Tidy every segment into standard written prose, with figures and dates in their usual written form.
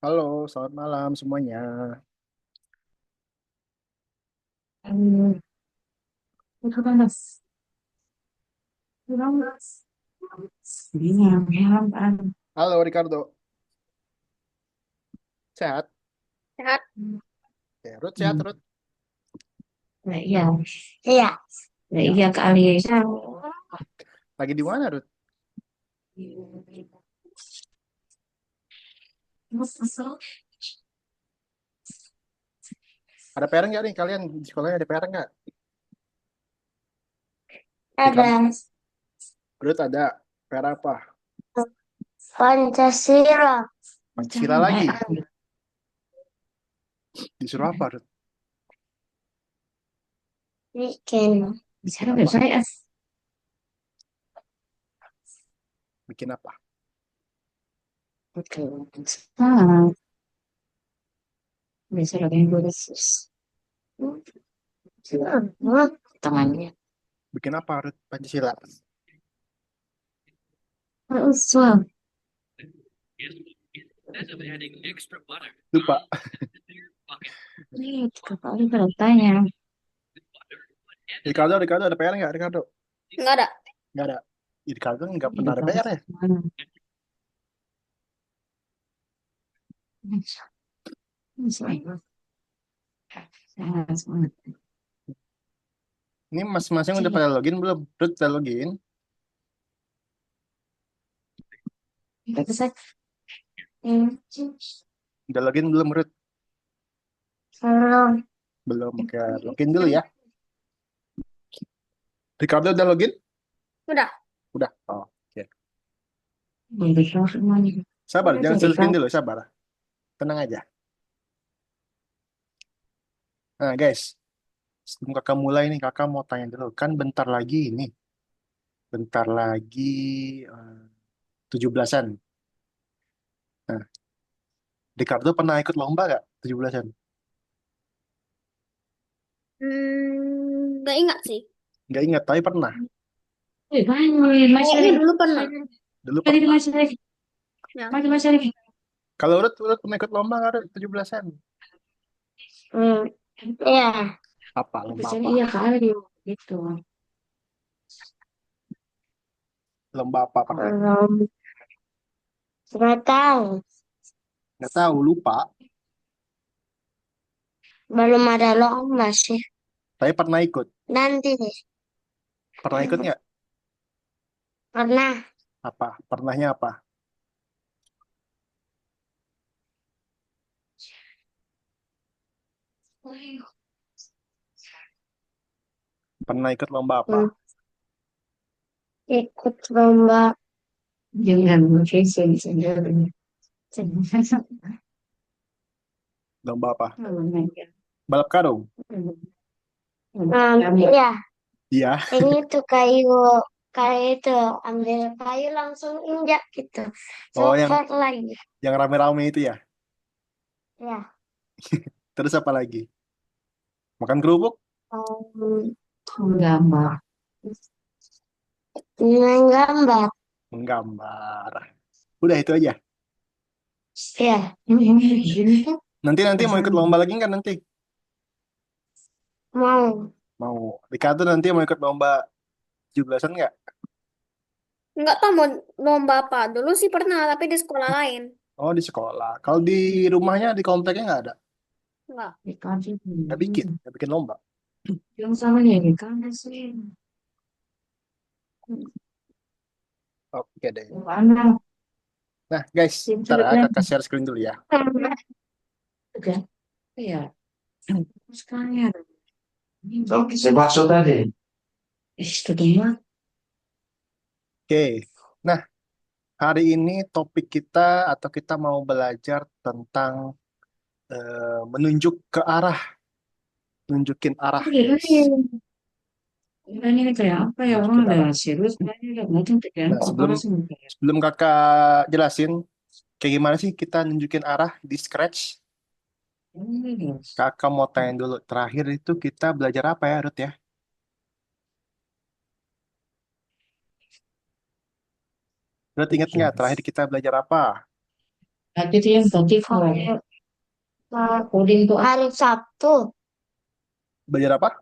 Halo, selamat malam semuanya. Hmm, itu kan mas, mas. Iya, ya, kan. Halo, Ricardo. Sehat? Sehat. Ya, Ruth sehat, Hmm, Ruth. nah, iya, iya, nah, Ya, iya kali ya. lagi di mana, Ruth? Ada PR nggak nih kalian di sekolahnya ada PR nggak? Ricardo, Ada Ruth ada PR apa? Pancasila. Pancasila lagi. Disuruh apa, Ruth? Bikin Bikin Bicara nggak apa? saya? Bikin apa? Oke, ah, bicara yang gue tangannya. Bikin apa, Ruth? Pancasila. Soal Lupa. ini kepala beratanya. Ricardo ada PR nggak, Ricardo? nggak ada. Nggak ada. Ricardo nggak Ini pernah ada kepala PR ya? mana? Sangat. Ini masing-masing udah pada login belum? Ruth udah login? Kita bisa Udah login belum, Ruth? Belum. Belum. Oke, login dulu ya. Ricardo udah login? Udah. Udah. Oh, oke. memberikan semuanya. Sabar, jangan selesaiin Memberikan dulu, sabar. Tenang aja. Nah, guys, sebelum kakak mulai nih, kakak mau tanya dulu. Kan bentar lagi ini, bentar lagi 17-an. Nah, Ricardo pernah ikut lomba gak 17-an? Nggak ingat sih. Nggak ingat, tapi pernah. masih Kayaknya lagi. dulu pernah. Dulu Lagi pernah. masih lagi. Ya. Masih lagi. Kalau Ruth pernah ikut lomba nggak, Ruth, 17-an? Hmm. Ya. Apa, lomba Biasanya apa? iya kali gitu. Lomba apa pernah? Belum. Nggak tahu. Nggak tahu, lupa. Belum ada lomba sih. Tapi pernah ikut. Nanti deh. Pernah ikut nggak? Pernah. Apa? Pernahnya apa? Pernah ikut lomba apa? Hmm. Ikut lomba. Jangan fashion sendiri. Lomba apa? Balap karung? Ya. Iya. Ini tuh kayu. Kayak itu. Ambil kayu langsung injak gitu. Oh, yang Copot lagi. rame-rame itu ya. Ya. Terus apa lagi? Makan kerupuk? Um, Gambar. Main gambar. Menggambar. Udah itu aja. Ya. Ini kan Nanti nanti mau ikut lomba pasangan. lagi nggak nanti? Mau. Mau. Ricardo nanti mau ikut lomba 17-an nggak? Nggak tahu mau lomba apa. Dulu sih pernah, tapi di sekolah lain. Oh, di sekolah. Kalau di rumahnya, di kompleknya nggak ada. Nggak. Dikasih Nggak bikin lomba. yang sama ya kan sih. Oke deh. Mana Nah, guys, tim ntar ya, sudah kakak share screen dulu ya. juga. Iya, sekalian. Oke, saya masuk tadi. Itu dia. Oke. Nah, hari ini topik kita atau kita mau belajar tentang menunjuk ke arah, nunjukin arah, Iya, guys. ini kayak apa ya orang Nunjukin ada arah. serius kayaknya nggak mungkin kan Nah, sebelum kepala sih kayak sebelum kakak jelasin, kayak gimana sih kita nunjukin arah di Scratch? ini. Kakak mau tanya dulu, terakhir itu kita belajar apa ya, Ruth ya? Ruth inget nggak terakhir kita belajar apa? Berarti itu yang berarti kalau coding itu Hari Sabtu, Belajar apa?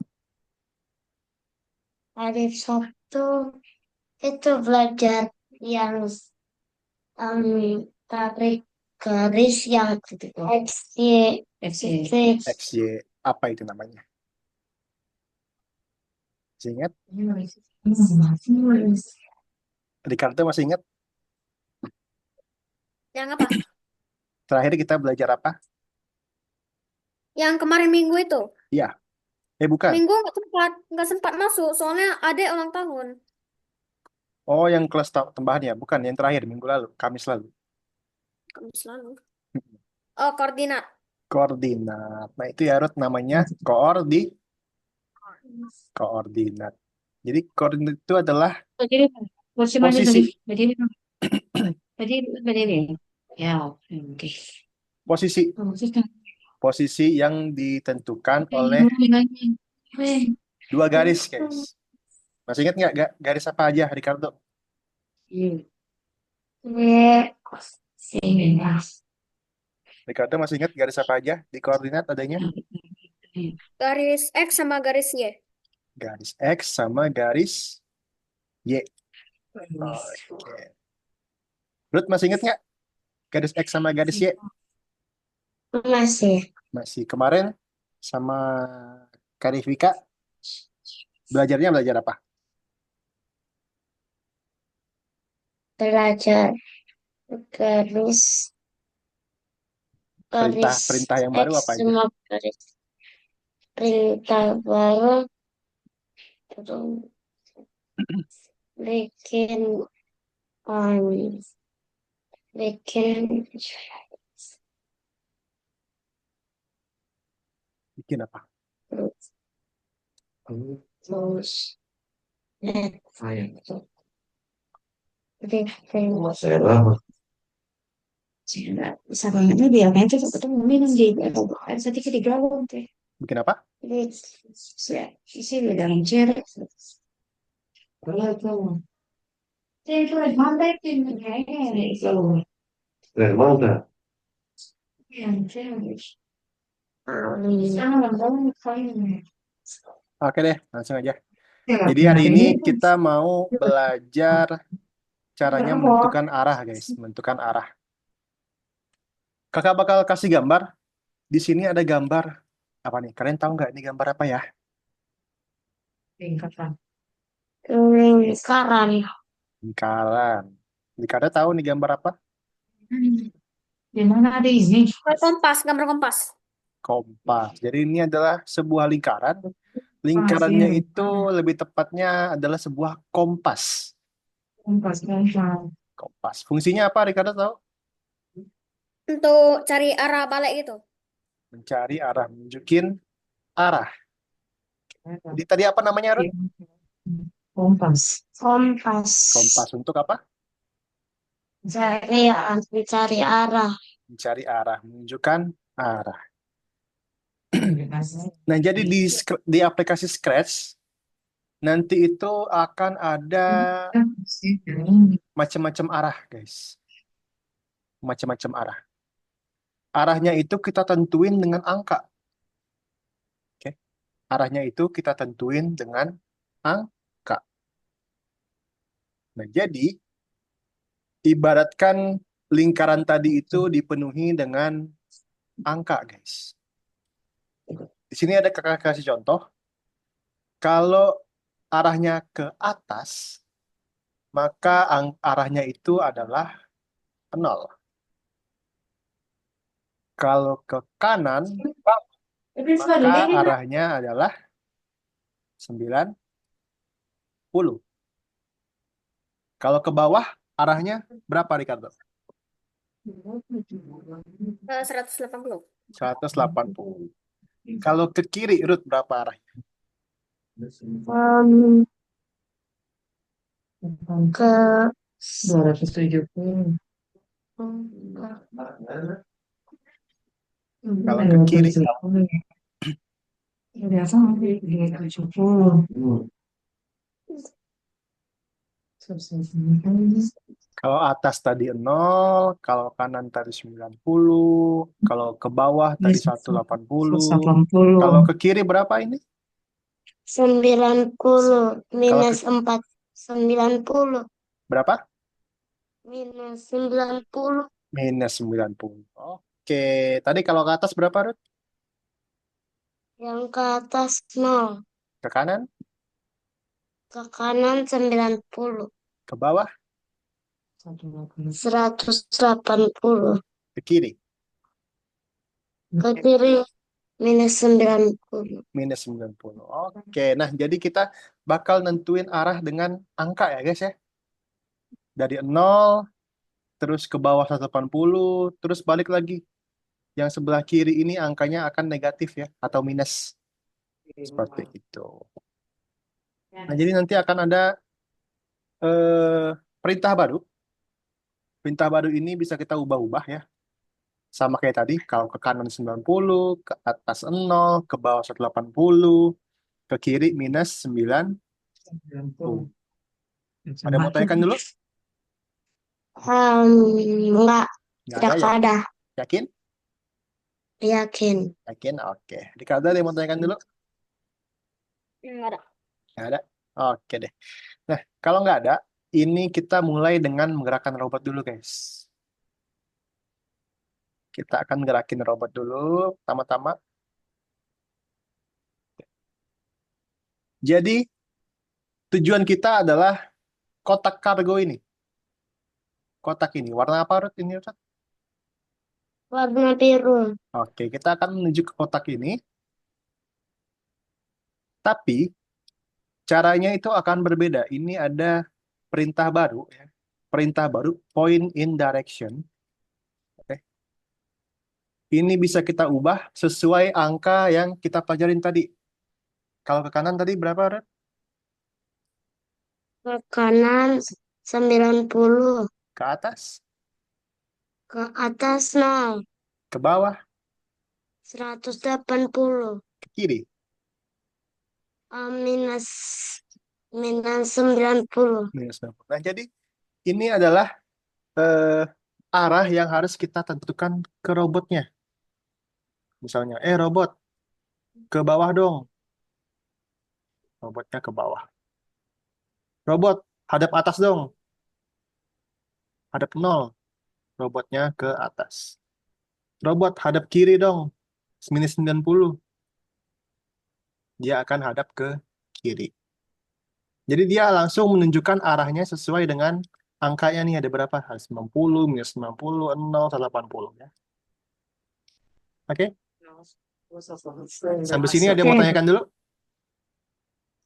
hari Sabtu itu belajar yang tarik garis yang X, Y, FC. Z. XY. Apa itu namanya? Masih ingat? Ricardo masih ingat? Yang apa? Terakhir kita belajar apa? Yang kemarin minggu itu. Iya. Bukan. Minggu nggak sempat masuk, soalnya ada ulang tahun. Oh, yang kelas tambahan ya? Bukan, yang terakhir minggu lalu, Kamis lalu. Kamis lalu. Oh, koordinat. Koordinat. Nah, itu ya Ruth namanya koordinat. Jadi koordinat itu adalah Berdiri, kursi mana posisi tadi? Berdiri, berdiri. Ya, oke. posisi Maksudnya, posisi yang ditentukan oleh nilainya. dua garis, guys. Masih ingat nggak garis apa aja, Ricardo? Y, C, Ricardo masih ingat garis apa aja di koordinat adanya? Garis X sama garis Y. Garis X sama garis Y. Oke. Ruth masih ingat nggak garis X sama garis Y? Masih Masih. Kemarin sama Karifika belajarnya belajar apa? belajar garis garis Perintah yang X baru apa aja? sama garis perintah baru, terus bikin um, bikin Bikin apa? terus bikin bisa banget nih biar nanti ketemu minum di sedikit di galon teh. Bikin apa? Isi di dalam cerek. Kalau itu, itu mandai kayaknya itu yang cerek. Sama kamu kayak. Oke deh, langsung aja. Jadi hari ini kita mau belajar caranya menentukan arah, guys. Menentukan arah. Kakak bakal kasih gambar. Di sini ada gambar apa nih? Kalian tahu nggak ini gambar apa ya? Tingkatan. lingkaran. Lingkaran. Kalian tahu nih gambar apa? Di mana ada ini? Kompas, gambar kompas. Kompas. Jadi ini adalah sebuah lingkaran. Lingkarannya Pasir. itu lebih tepatnya adalah sebuah kompas. Kompas, kompas. Kompas. Fungsinya apa, Ricardo tahu? Untuk cari arah balik gitu. Mencari arah, menunjukin arah. Jadi tadi apa namanya, Ruth? Kompas. Kompas. Kompas untuk apa? Mencari arah. Mencari arah, menunjukkan arah. Nah, jadi di aplikasi Scratch nanti itu akan ada macam-macam arah, guys. Macam-macam arah. Arahnya itu kita tentuin dengan angka. Oke. Arahnya itu kita tentuin dengan angka. Nah, jadi ibaratkan lingkaran tadi itu dipenuhi dengan angka, guys. Di sini ada kakak kasih contoh. Kalau arahnya ke atas, maka arahnya itu adalah 0. Kalau ke kanan, maka arahnya adalah 90. Kalau ke bawah, arahnya berapa, Ricardo? 180. 180. Kalau ke kiri, Ruth, berapa arahnya? Ke 270. Kalau ke kiri, Biasa 270. Kalau atas tadi 0, kalau kanan tadi 90, kalau ke bawah tadi 180, 180. kalau ke kiri berapa ini? 90 Kalau ke minus 4. 90 berapa? minus 90. Minus 90. Oke, tadi kalau ke atas berapa, Ruth? Yang ke atas 0. Ke kanan, Ke kanan 90. ke bawah, 180. ke kiri, Ke kiri minus 90. minus 90. Oke, nah jadi kita bakal nentuin arah dengan angka ya guys ya. Dari 0, terus ke bawah 180, terus balik lagi. Yang sebelah kiri ini angkanya akan negatif ya, atau minus. Seperti itu. Nah, jadi nanti akan ada perintah baru. Perintah baru ini bisa kita ubah-ubah ya. Sama kayak tadi, kalau ke kanan 90, ke atas 0, ke bawah 180, ke kiri minus 90. Ada mau tanyakan dulu? Enggak, Nggak tidak ada ya? ada. Yakin? Yakin. Yakin? Oke. Ricardo ada yang mau tanyakan dulu? Enggak ada. Nggak ada? Oke deh. Nah, kalau nggak ada, ini kita mulai dengan menggerakkan robot dulu, guys. Kita akan gerakin robot dulu, pertama-tama. Jadi, tujuan kita adalah kotak kargo ini. Kotak ini. Warna apa, Ruth? Ini, Ruth? Warna biru. Oke, kita akan menuju ke kotak ini. Tapi, caranya itu akan berbeda. Ini ada perintah baru, ya. Perintah baru, point in direction. Oke. Ini bisa kita ubah sesuai angka yang kita pelajarin tadi. Kalau ke kanan tadi berapa, Ruth? Ke kanan 90. Ke atas? Ke atas 0. Ke bawah? 180. Ke kiri? Minus minus 90. Minus 60. Nah, jadi ini adalah eh, arah yang harus kita tentukan ke robotnya. Misalnya, robot, ke bawah dong. Robotnya ke bawah. Robot, hadap atas dong. Hadap 0. Robotnya ke atas. Robot, hadap kiri dong. Minus 90. Dia akan hadap ke kiri. Jadi dia langsung menunjukkan arahnya sesuai dengan angkanya nih. Ada berapa? 90, minus 90, 0, 180. Ya. Oke? Sampai sini ada yang mau Oke. tanyakan dulu?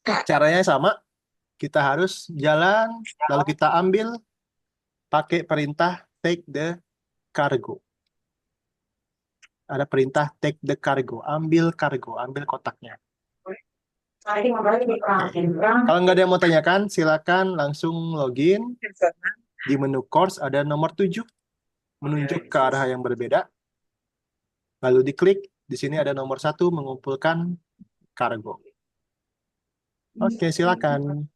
Kak, Caranya sama. Kita harus jalan, lalu kita ambil pakai perintah take the cargo. Ada perintah take the cargo, ambil kotaknya. Kalau nggak ada yang mau tanyakan, silakan langsung login. Di menu course ada nomor 7, menunjuk ke arah yang berbeda. Lalu diklik, di sini ada nomor 1, mengumpulkan kargo. Oke, silakan.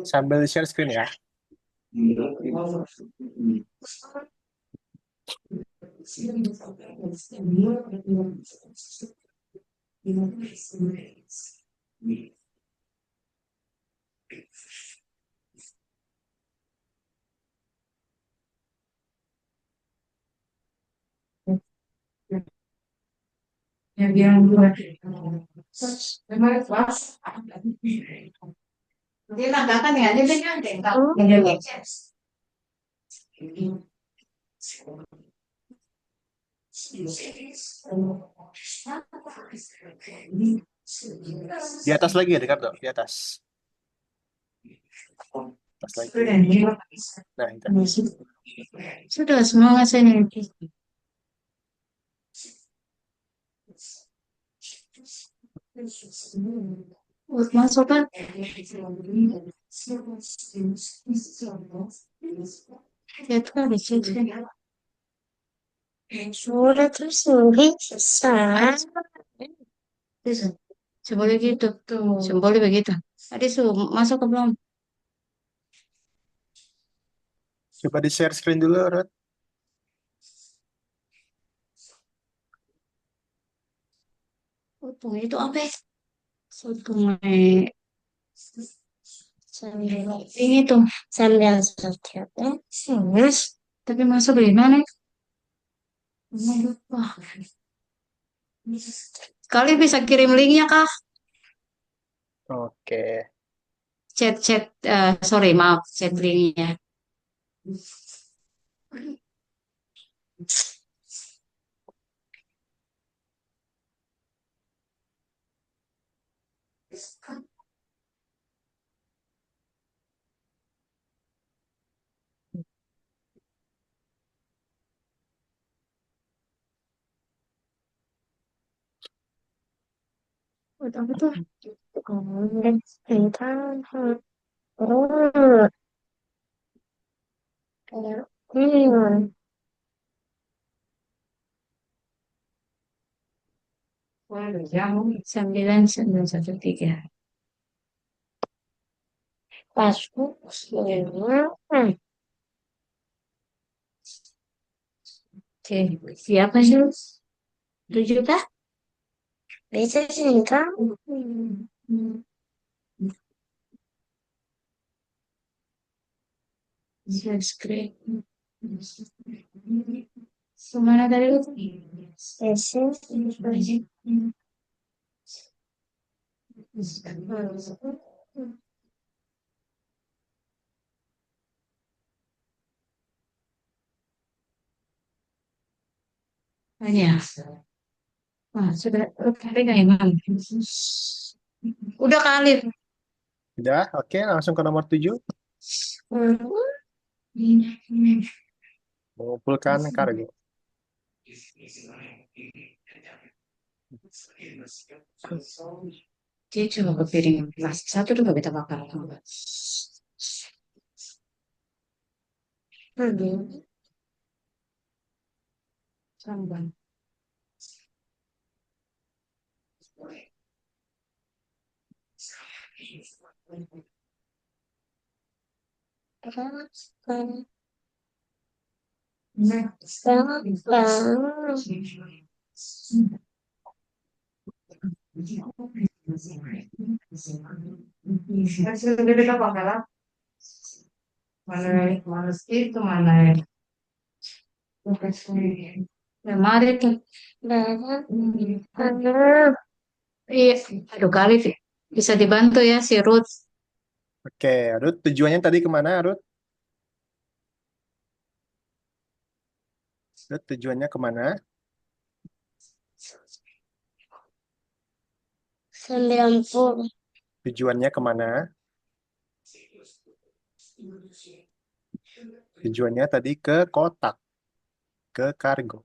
Sambil share screen ya. Di atas lagi ya, Ricardo, di atas. Atas lagi. Nah, itu. Sudah semua saya masuk kan? Ya tuh di situ. sudah terus bisa. Bisa. Boleh gitu. Boleh begitu. Tadi masuk ke belum? Coba di share screen dulu, Ruth. Hitung itu apa ya? Sungai sambil ini tuh Sambil search ya. serius. Tapi masuk dari mana? Lupa. Kali bisa kirim linknya kah? Oke. Chat, sorry maaf, chat linknya. Udah apa tuh? Dan cerita. Oh, kayak Sembilan sembilan satu tiga. pasku semua. Oke, siapa sih? Tujuh kah? Bisa sih kan? Subscribe. Kemana tadi lu? Bisa. Banyak. Wah, sudah kali nggak emang? Udah kali. Udah, oke, langsung ke nomor 7. Mengumpulkan kargo. Dia cuma kepiring kelas satu tuh gak bisa bakar. Sambal. Hasil dari apa kalah? Mana mana itu mana ya mari tuh. Iya, aduh kali sih. Bisa dibantu ya si Ruth. Oke, Ruth, tujuannya tadi kemana, Ruth? Ruth, tujuannya kemana? 90. Tujuannya kemana? Tujuannya tadi ke kotak, ke kargo.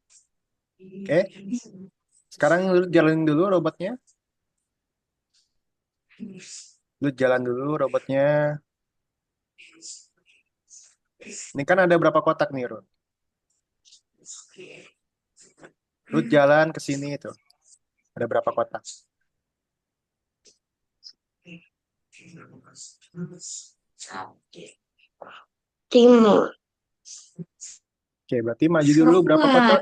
Oke, sekarang Ruth jalanin dulu robotnya. Ruth jalan dulu robotnya. Ini kan ada berapa kotak nih, Ruth? Ruth jalan ke sini itu. Ada berapa kotak? Timur. Oke, berarti maju dulu berapa kotak?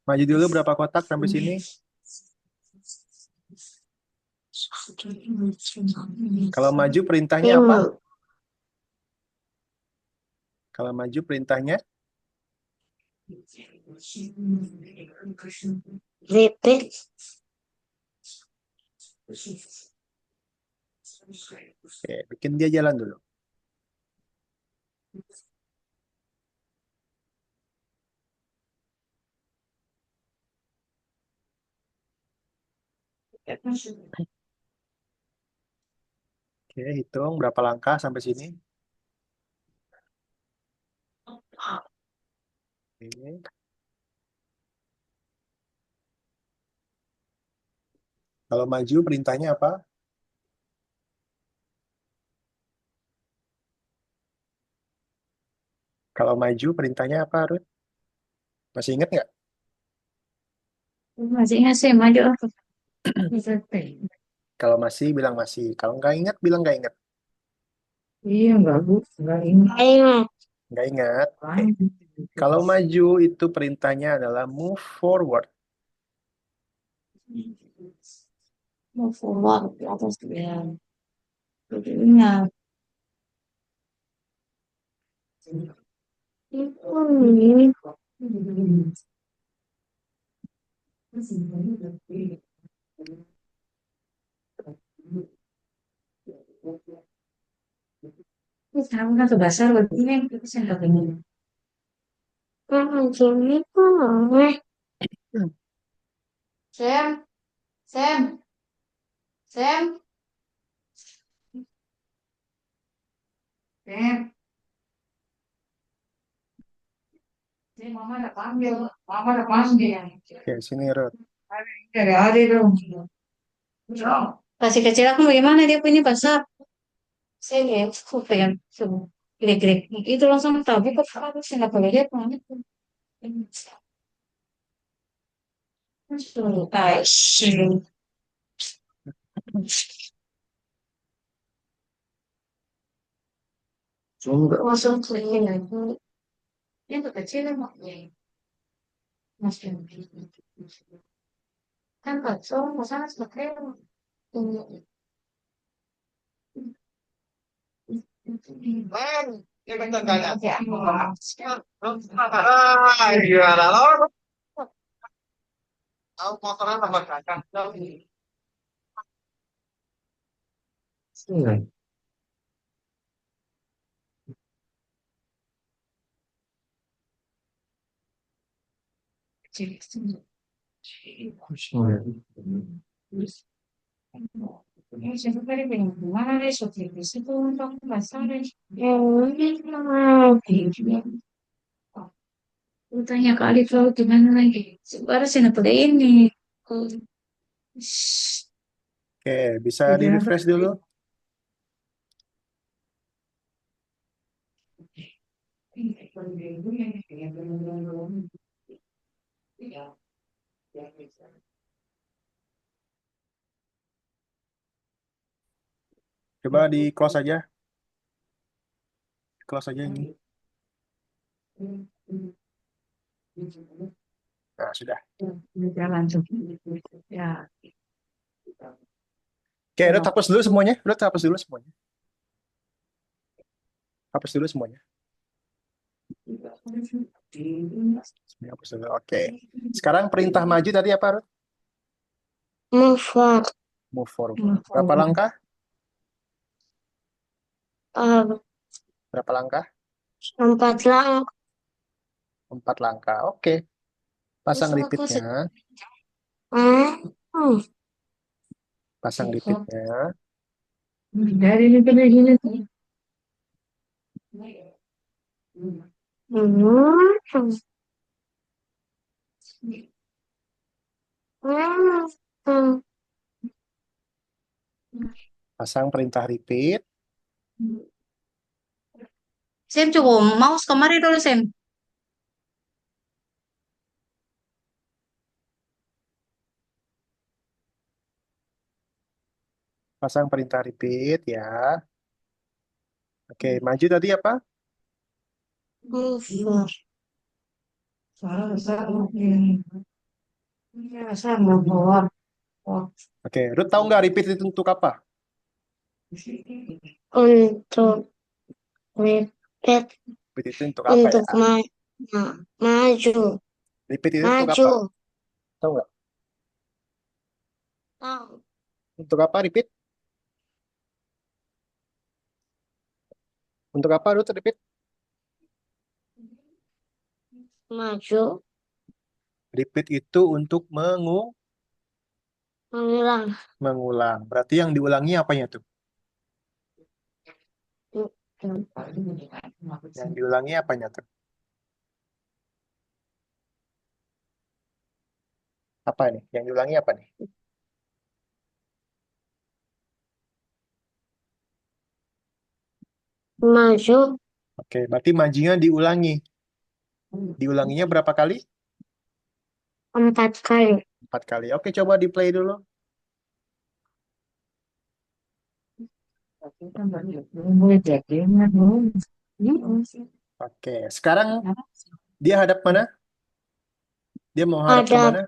Maju dulu berapa kotak sampai sini? Kalau maju perintahnya apa? Timur. Kalau maju perintahnya? Repeat. Oke, bikin dia jalan dulu. Oke, hitung berapa langkah sampai sini. Oke. Kalau maju perintahnya apa? Kalau maju perintahnya apa, Ruth? Masih ingat nggak? Masih ingat sih maju apa? Kalau masih, bilang masih. Kalau nggak ingat, bilang nggak ingat. Iya, enggak ingat. Ayo. Nggak ingat. Oke. Kalau maju itu perintahnya adalah move forward. Mau forward ke atas ya. Jadi ingat. Hmm. Sekarang kan bahasa begini yang kita nggak pengen. Jadi kok. Sam, Sam, Sam, Sam. Ini mama ada panggil, mama ada panggil. Oke, sini Ruth. Dari Ade dong. Kasih kecil aku bagaimana dia punya bahasa. Saya lihat, aku pengen klik-klik. Itu langsung tahu kok aku sih nggak boleh lihat mana. Langsung klik lagi. Dia tuh kecil emang. Masih kan kacau, masalah seperti ini. Siapa kali pengen gimana deh, so itu untuk masalah. Lu tanya ke Alif lalu gimana lagi? Sebenarnya sih pada ini. Oke, bisa Jadi apa? di-refresh dulu. Coba di close aja. Close aja ini. Nah, sudah. Jalan tuh. Ya. Oke, Ruth hapus dulu semuanya. Ruth hapus dulu semuanya. Hapus dulu semuanya. Semuanya hapus dulu. Oke. Sekarang perintah maju tadi apa, Ruth? Move forward. Move forward. Berapa langkah? Berapa langkah? 4 langkah. 4 langkah. Oke. Pasang Terus aku repeatnya. Hmm. Pasang repeatnya. dari ini ke sini. Hmm. Hmm. Pasang perintah repeat. Sam coba mouse kemari dulu Sam. Pasang perintah repeat ya. Oke, maju tadi apa? Move forward. Saya mau bawa. Oke, Ruth tahu nggak repeat itu untuk apa? Untuk repeat. Repeat itu untuk apa ya? Untuk maju. Repeat itu untuk apa? Maju. Tahu nggak? Tahu. Untuk apa repeat? Untuk apa Ruth repeat? Maju. Repeat itu untuk Mengulang. mengulang. Berarti yang diulangi apanya tuh? Yang diulangi apanya tuh? Apa nih? Yang diulangi apa nih? Maju. Oke, berarti majunya diulangi. Diulanginya berapa kali? 4 kali. 4 kali. Oke, coba di play dulu. Oke, sekarang dia hadap mana? Dia mau hadap Ada kemana?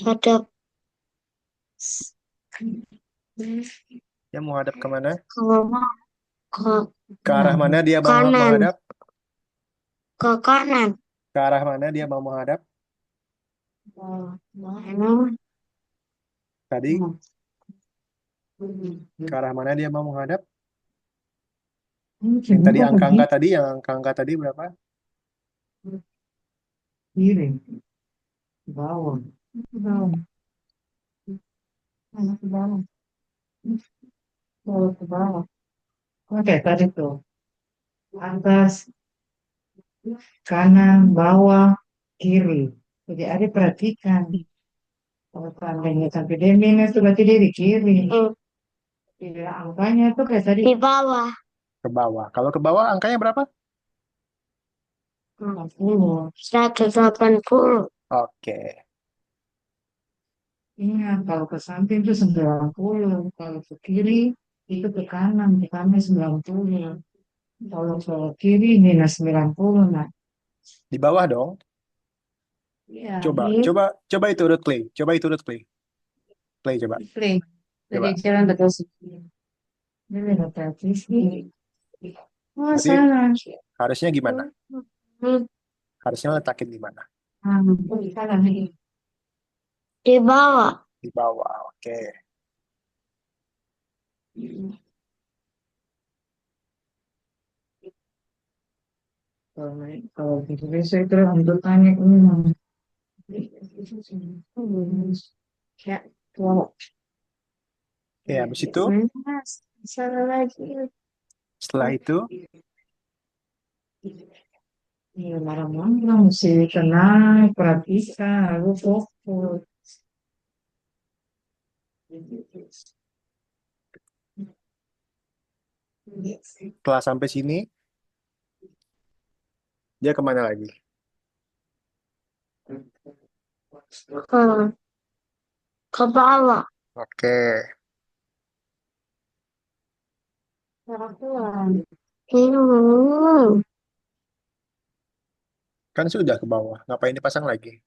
ada Dia mau hadap kemana? ke ke Ke arah mana dia mau kanan, menghadap? ke kanan. Ke arah mana dia mau menghadap? Tadi ke arah mana dia mau menghadap? Yang tadi angka-angka tadi berapa? Kiri, bawah, bawah, ke bawah, bawah ke bawah. Oke, tadi tuh atas, kanan, bawah, kiri. Jadi ada perhatikan. Kalau seandainya sampai dia minus itu berarti dia di kiri. Hmm, Tidak angkanya tuh kayak tadi. di bawah. Ke bawah. Kalau ke bawah angkanya berapa? 40. 180. Oke. Ingat, kalau ke samping itu 90. Kalau ke kiri itu ke kanan. Ke kanan 90. Kalau ke kiri minus 90. Nah, Di bawah dong. ya, Coba, ini coba, coba itu root play. Coba itu root play. Play coba. play. Jadi Coba. jalan betul sih. Ini ada sih. Oh, Berarti salah. harusnya gimana? Hmm, Harusnya letakin di mana? Ah, salah nih. di bawah. Di bawah. Oke. Kalau gitu besok itu untuk tanya umum. Ya, wow. Oke, habis itu Mas, salah lagi. setelah itu Iya, marah-marah, mesti tenang, perhatikan, lalu fokus. setelah sampai sini dia kemana lagi? Ke, ke bawah. Oke. Pelan-pelan. Hmm, Kan sudah ke bawah. Ngapain dipasang lagi?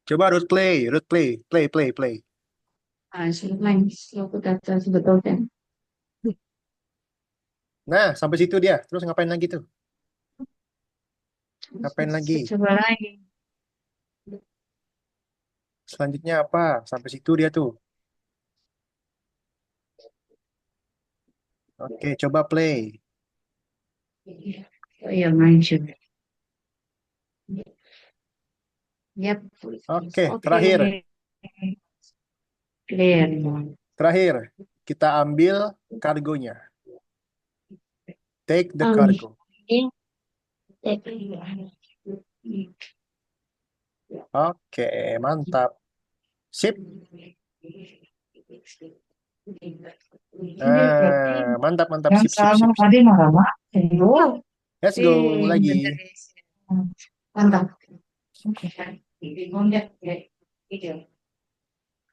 Coba root play, root play, play, play, play. Ah, sudah main, aku data sebetulnya. Nah, sampai situ dia. Terus ngapain lagi tuh? Ngapain lagi? Coba lagi. Selanjutnya apa? Sampai situ dia tuh. Oke, coba play. Oh iya, main juga. Yap. Oke, Oke. terakhir. Clear. Terakhir, kita ambil kargonya. Take the ambil. cargo. Oke, mantap. Sip. Ini berarti Mantap, mantap. yang Sip, sip, sama sip, sip. tadi marah-marah. Ayo. Let's go lagi. Mantap. Oke. Lihat, video.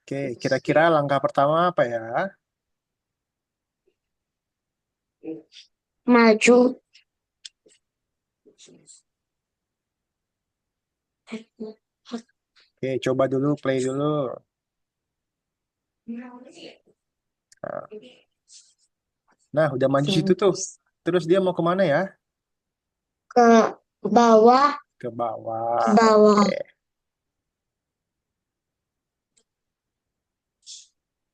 Oke, kira-kira langkah pertama apa ya? Maju. Oke, coba dulu, play dulu. Nah, udah maju situ tuh. Terus dia mau kemana ya? Ke bawah. Ke bawah. Ke bawah.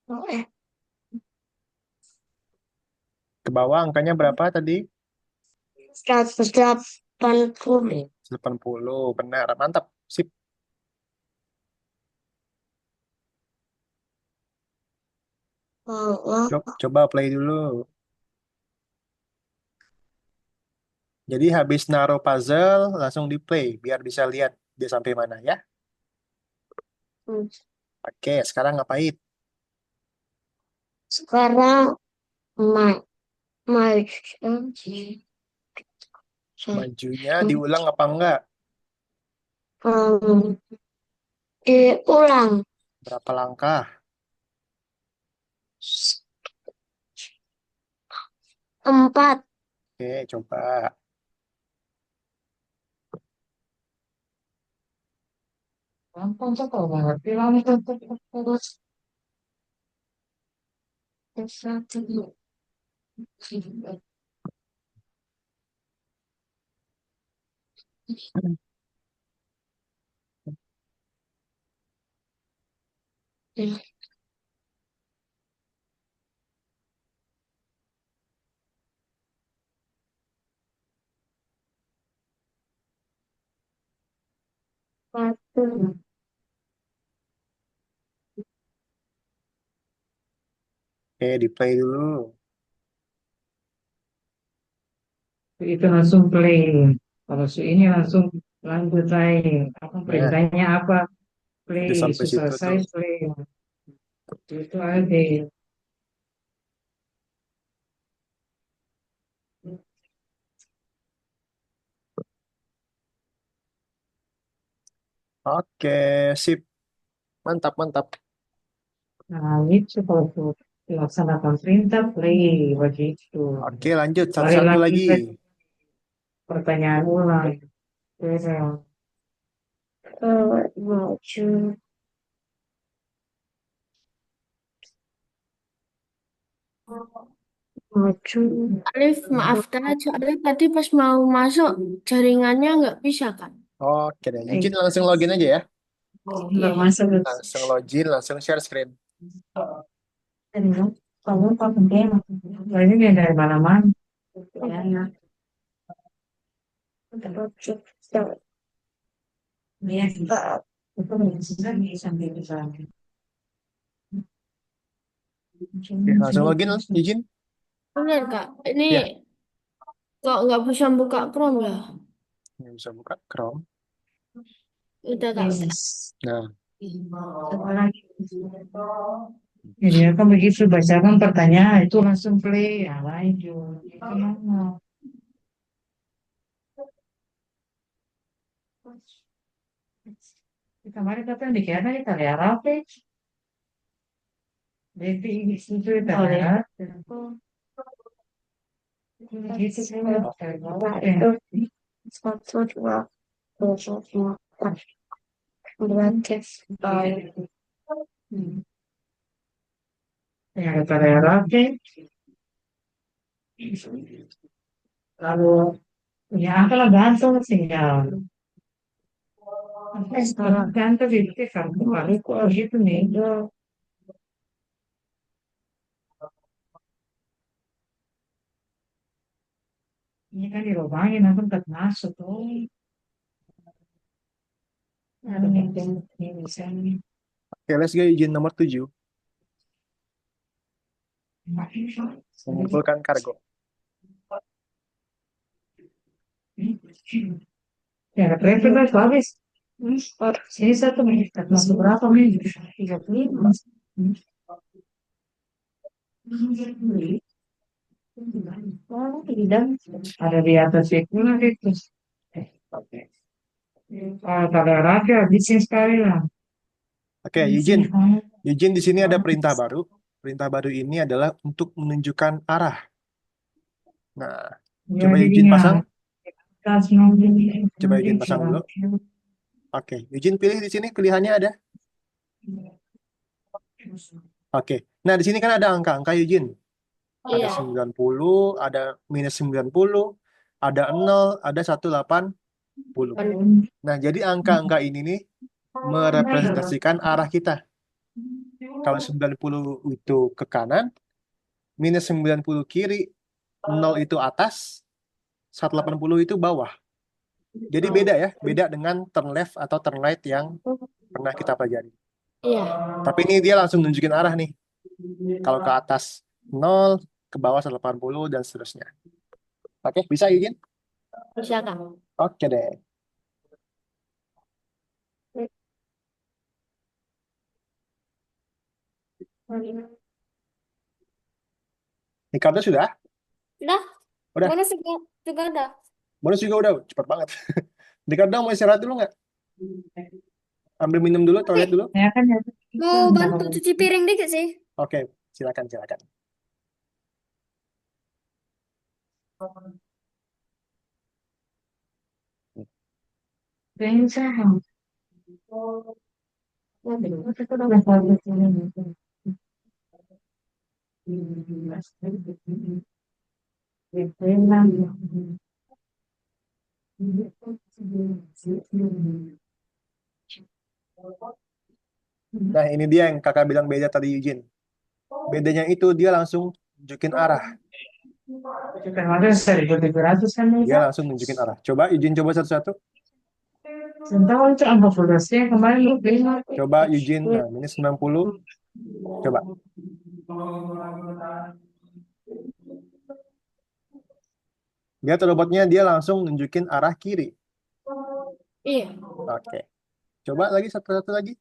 Oke. Ke bawah angkanya berapa tadi? 180. 80. Benar, mantap. Sip. Bawah. Coba play dulu. Jadi habis naruh puzzle, langsung di play biar bisa lihat dia sampai mana ya. Hmm. Oke, sekarang ngapain? Sekarang maju. Majunya diulang apa enggak? Um, diulang. Berapa langkah? Empat. Oke, coba. Gampang tuh kalau nggak ngerti langsung terus. Satu. Satu. Oke, di play dulu. Itu langsung play. Kalau ini langsung lanjut aja. Apa Nah, perintahnya apa? Play, udah sampai susah situ saya tuh. play. Itu aja. Oke, sip. Mantap, mantap. Nah, itu kalau tuh dilaksanakan perintah play begitu. Oke, lanjut. Balik Satu-satu lagi lagi. ke pertanyaan ulang. Terus, Maju. Maju. Alif, maafkan aja. Alif tadi pas mau masuk jaringannya nggak bisa kan? Oke deh. eh, Izin langsung login aja ya. nggak masuk. Langsung login, langsung share screen. Kamu kok penting? Ini dia dari mana-mana. Ya, dia itu bisa sampai di sana. Oke, langsung login, izin. Benar Kak, ini Ya, kok nggak bisa buka Chrome ya? ini bisa buka Chrome. Udah Kak, udah. Nah, Apa lagi? Jadi akan begitu bacakan pertanyaan itu langsung play ya lanjut. Itu mana? Kemarin katanya dikira kita lihat apa? Jadi di situ kita Oh ya. lihat. Gitu sih. Nah, itu 1, 2, 3, 4, 5. Ya kita lihat apa? Lalu ya angka gantung sinyal. Gantung itu kan kembali kok gitu nih. Ini kan dilubangin nanti nggak masuk tuh. Ada ini bisa nih. oke, let's go izin nomor 7. Mengumpulkan kargo. Ya, repot lah habis. Sini 1 menit. Masuk berapa menit? 35. Oh, tidak. Ada di atas itu nanti terus. Kalau rapi habisin sekali lah. Oke, izin. Izin di sini ada perintah baru. Perintah baru ini adalah untuk menunjukkan arah. Nah, coba izin pasang. Coba izin pasang dulu. Oke, izin pilih di sini pilihannya ada. Oke. Nah, di sini kan ada angka-angka izin. Ada Iya. 90, ada minus 90, ada 0, ada 180. Nah, jadi angka-angka ini nih merepresentasikan arah kita. Kalau 90 itu ke kanan, minus 90 kiri, 0 itu atas, 180 itu bawah. Jadi beda ya, beda dengan turn left atau turn right yang pernah kita pelajari. Iya. Tapi ini dia langsung nunjukin arah nih. Kalau ke atas 0, ke bawah 180, dan seterusnya. Oke, bisa izin? Bisa Kak. Oke deh. Ricardo sudah? Udah, Udah. bonus juga ada. Bonus juga udah. Cepat banget. Ricardo mau istirahat dulu nggak? Ambil minum dulu, toilet dulu. Ya kan ya. Mau bantu cuci piring dikit sih. Oke, Silakan, silakan. Pensa. Nah, ini dia yang kakak bilang beda tadi, Eugene. Bedanya itu dia langsung nunjukin arah. Termasuk 1.700 kan Dia Mika? langsung nunjukin arah. Coba, Eugene coba satu-satu. Sentahu itu angka voltasenya kemarin lu lima. Coba, Eugene. Nah, minus 90. Coba. Lihat robotnya, dia langsung nunjukin arah kiri. Iya. Oke. Coba lagi, satu-satu lagi.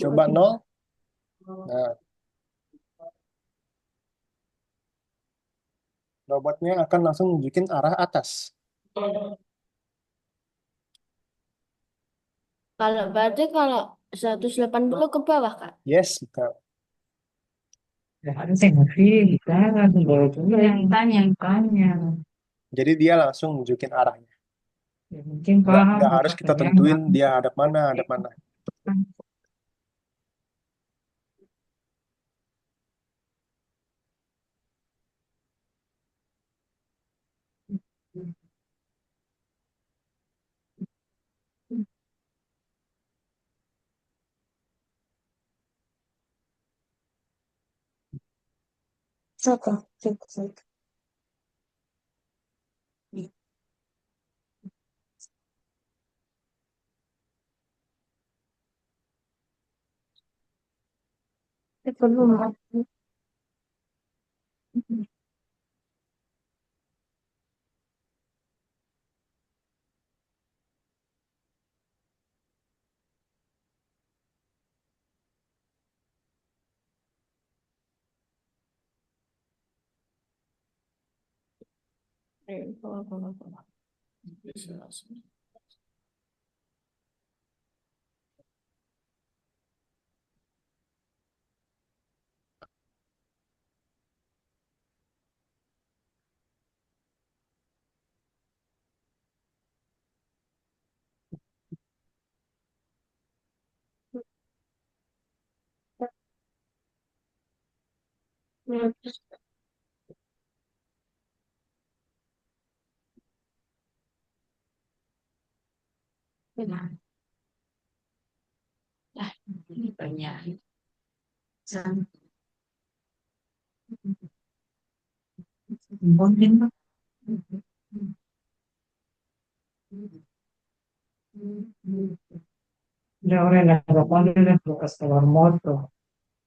Coba 0. Nah, robotnya akan langsung nunjukin arah atas. Kalau berarti kalau 180 ke bawah, Kak. Yes, betul. Ya ada saya ngerti, kan boleh juga yang tanya. Jadi dia langsung nunjukin arahnya. Ya, mungkin Nggak, paham nggak harus apa kita yang tentuin dia hadap mana, hadap mana. banyak. Mungkin ya ora la propone questa molto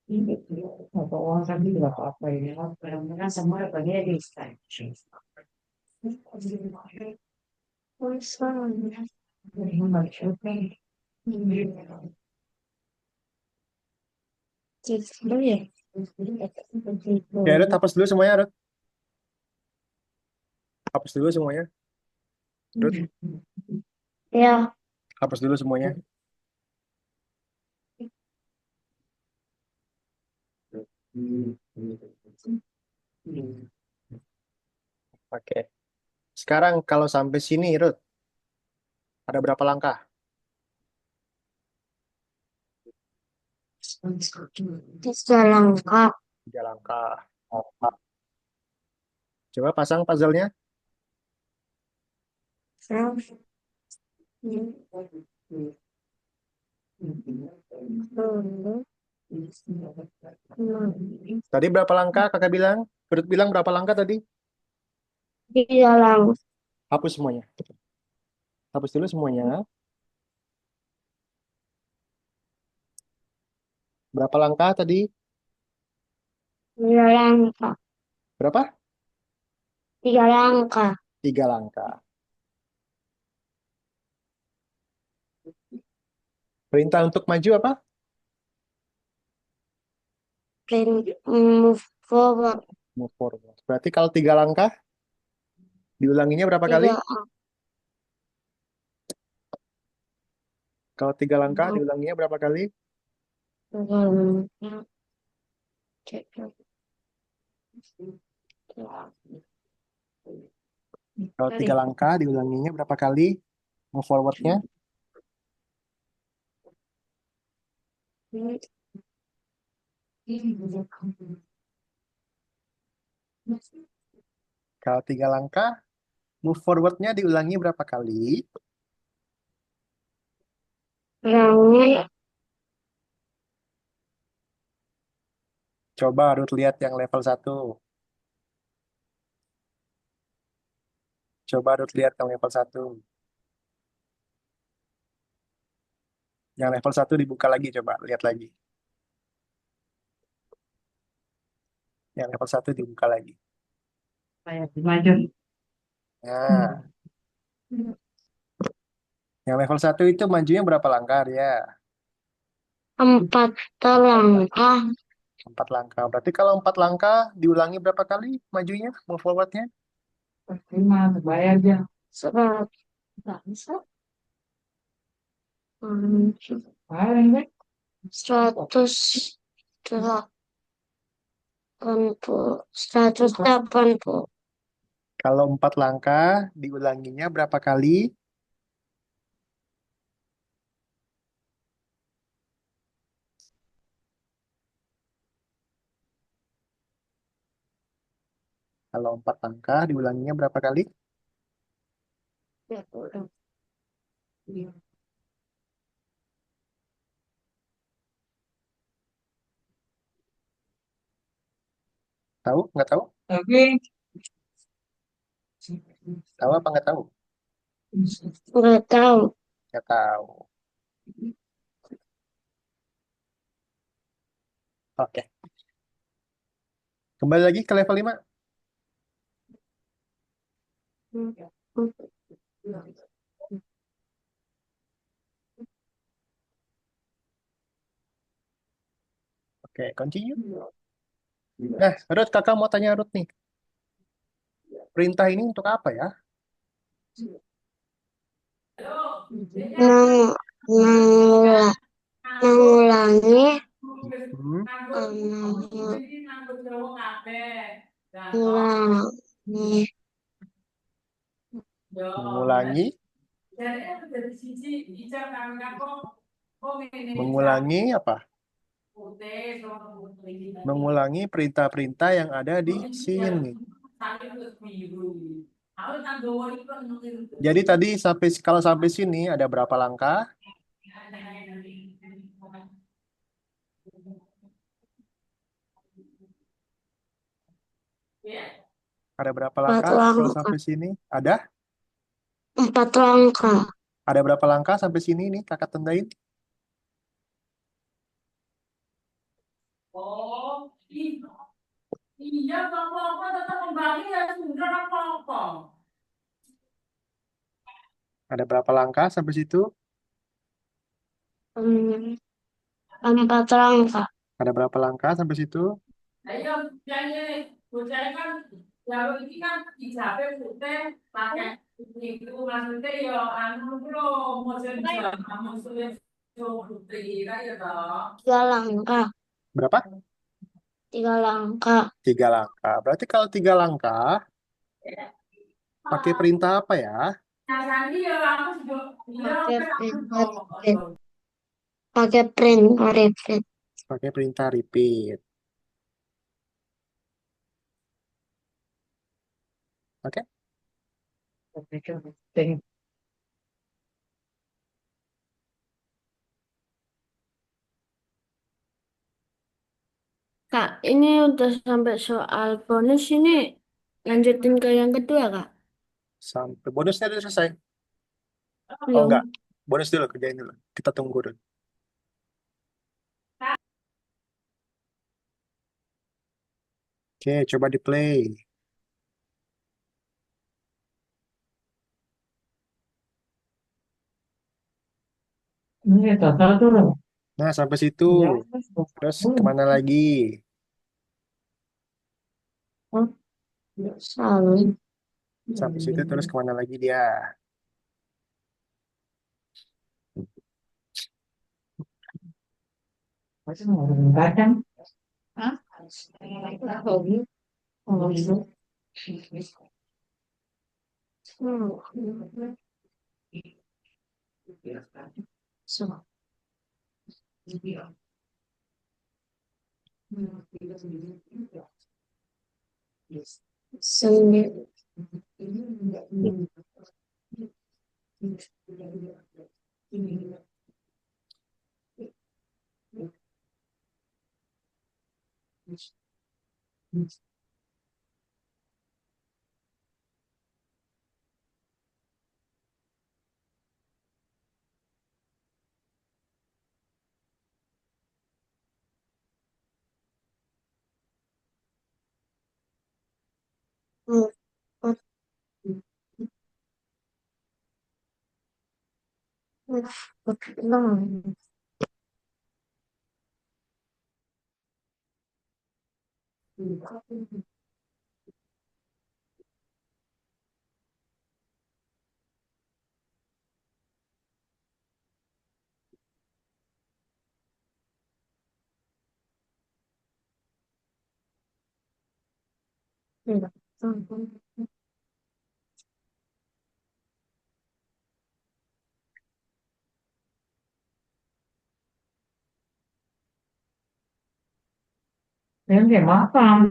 o anche la papà e la per una semana per dire di stare. Poi sono non c'è che Ya, Rut, hapus dulu semuanya, Rut. Hapus dulu semuanya. Rut, Ya, hapus dulu semuanya. Oke. Sekarang kalau sampai sini, Rut, ada berapa langkah? 3 langkah. 3 langkah. Coba pasang puzzle-nya. Tadi berapa langkah kakak bilang? Rut bilang berapa langkah tadi? 3 langkah. Hapus semuanya. Hapus dulu semuanya. Berapa langkah tadi? 3 langkah. Berapa? 3 langkah. 3 langkah. Perintah untuk maju apa? Move forward. Move forward. Berarti kalau 3 langkah, diulanginya berapa kali? 3 Kalau 3 langkah, diulanginya berapa kali? 3 langkah. Kalau 3 langkah diulanginya berapa kali? Move forwardnya. Kalau 3 langkah, move forwardnya diulangi berapa kali? Ulangi. Coba Ruth lihat yang level 1. Coba Ruth lihat yang level 1. Yang level 1 dibuka lagi, coba lihat lagi. Yang level 1 dibuka lagi. Kayak maju. Nah, yang level 1 itu majunya berapa langkah ya? 4 langkah. 4 langkah. Berarti kalau 4 langkah diulangi berapa kali majunya, move forwardnya? Terima, bayar aja. 100. Nggak bisa. Hmm, Bayar enggak? 180. Kalau 4 langkah diulanginya berapa kali? Kalau 4 langkah diulanginya berapa kali? 30. Tahu? Nggak tahu? Oke. Tahu apa nggak tahu? Nggak tahu. Nggak tahu. Oke. Kembali lagi ke level 5. Oke, continue. Nah, Ruth, kakak mau tanya Ruth nih. Perintah ini untuk apa ya? Meng- mengula- mengulangi Hmm, mengulangi mengulangi, mengulangi apa? Mengulangi perintah-perintah yang ada di sini. Jadi tadi kalau sampai sini ada berapa langkah? Ada berapa 4 langkah kalau langkah. sampai sini? Ada? 4 langkah. Ada berapa langkah sampai sini nih kakak tandain? Ada berapa langkah sampai situ? Hmm, 4 langkah. Ada berapa langkah sampai situ? Tiga langkah. Berapa? 3 langkah. 3 langkah. Berarti kalau 3 langkah, pakai perintah apa ya? Pakai print repeat. Pakai print repeat. Pakai perintah repeat. Oke? Oke, penting. Kak, ini udah sampai soal bonus ini. Lanjutin ke yang kedua, Kak. Sampai bonusnya udah selesai. Oh enggak, Belum. bonus dulu kerjain dulu. Kita tunggu dulu. Oke, coba di play. Ini total tuh loh. Nah, sampai situ. Ya, Terus kemana lagi? Saling. Sampai situ terus kemana lagi dia? Pasti mau kadang. Hah? Kalau itu, so, Nên để má con.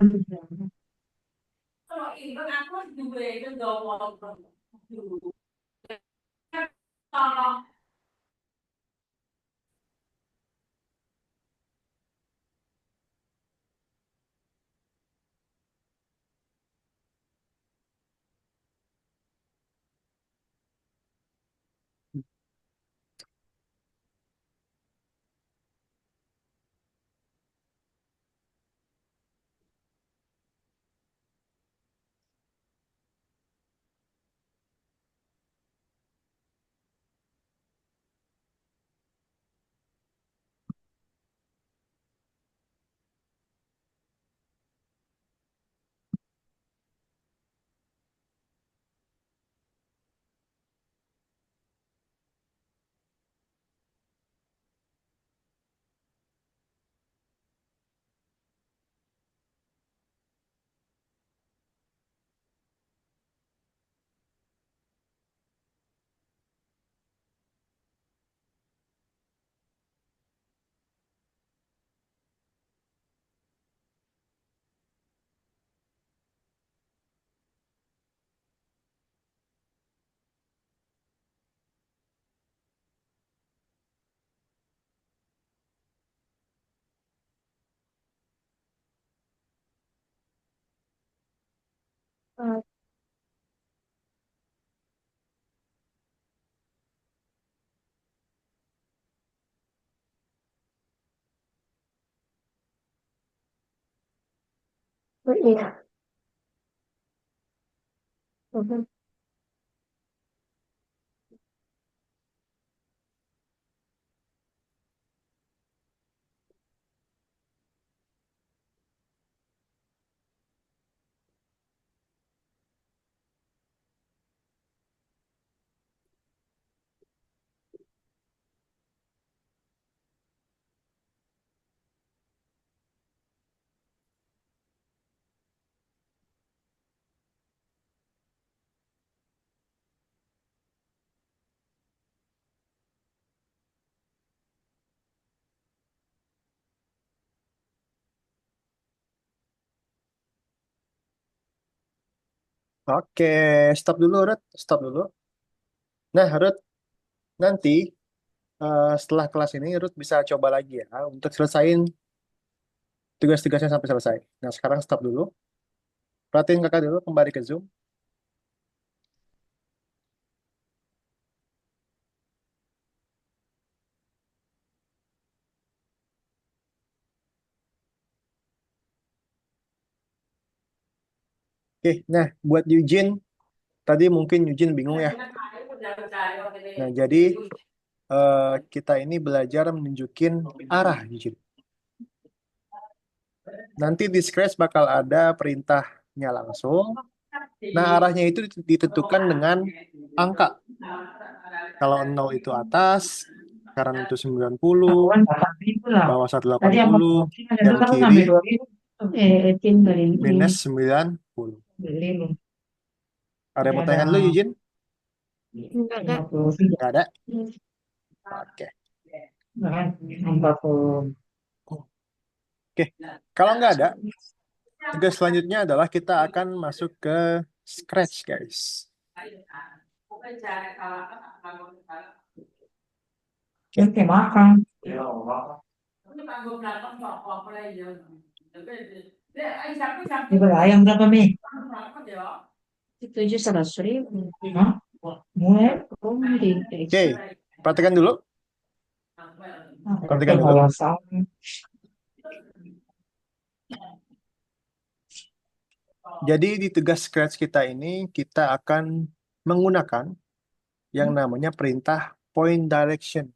Oke, stop dulu, Ruth. Stop dulu. Nah, Ruth, nanti setelah kelas ini, Ruth bisa coba lagi ya untuk selesain tugas-tugasnya sampai selesai. Nah, sekarang stop dulu. Perhatiin kakak dulu, kembali ke Zoom. Oke, nah buat Eugene, tadi mungkin Eugene bingung ya. Nah, jadi kita ini belajar menunjukin arah, Eugene. Nanti di Scratch bakal ada perintahnya langsung. Nah, arahnya itu ditentukan dengan angka. Kalau 0 itu atas, kanan itu 90, Kawan 8.000 lah. bawah Tadi yang 180, mau ada dan tuh kan kiri sampai 2.000. Etin beli Minus 90. beli loh. Ada yang Ini mau ada tanyakan dulu, Yujin? Enggak, Kak. 53 Nggak ada? Oke. kan 40. Oke. Kalau nggak ada, tugas selanjutnya adalah kita akan masuk ke Scratch, guys. Oke, makan. Ini ayam berapa, Mi? 700.000. Hah? Mulai Oke, perhatikan dulu. Perhatikan dulu. Jadi di tugas Scratch kita ini, kita akan menggunakan yang namanya perintah point direction.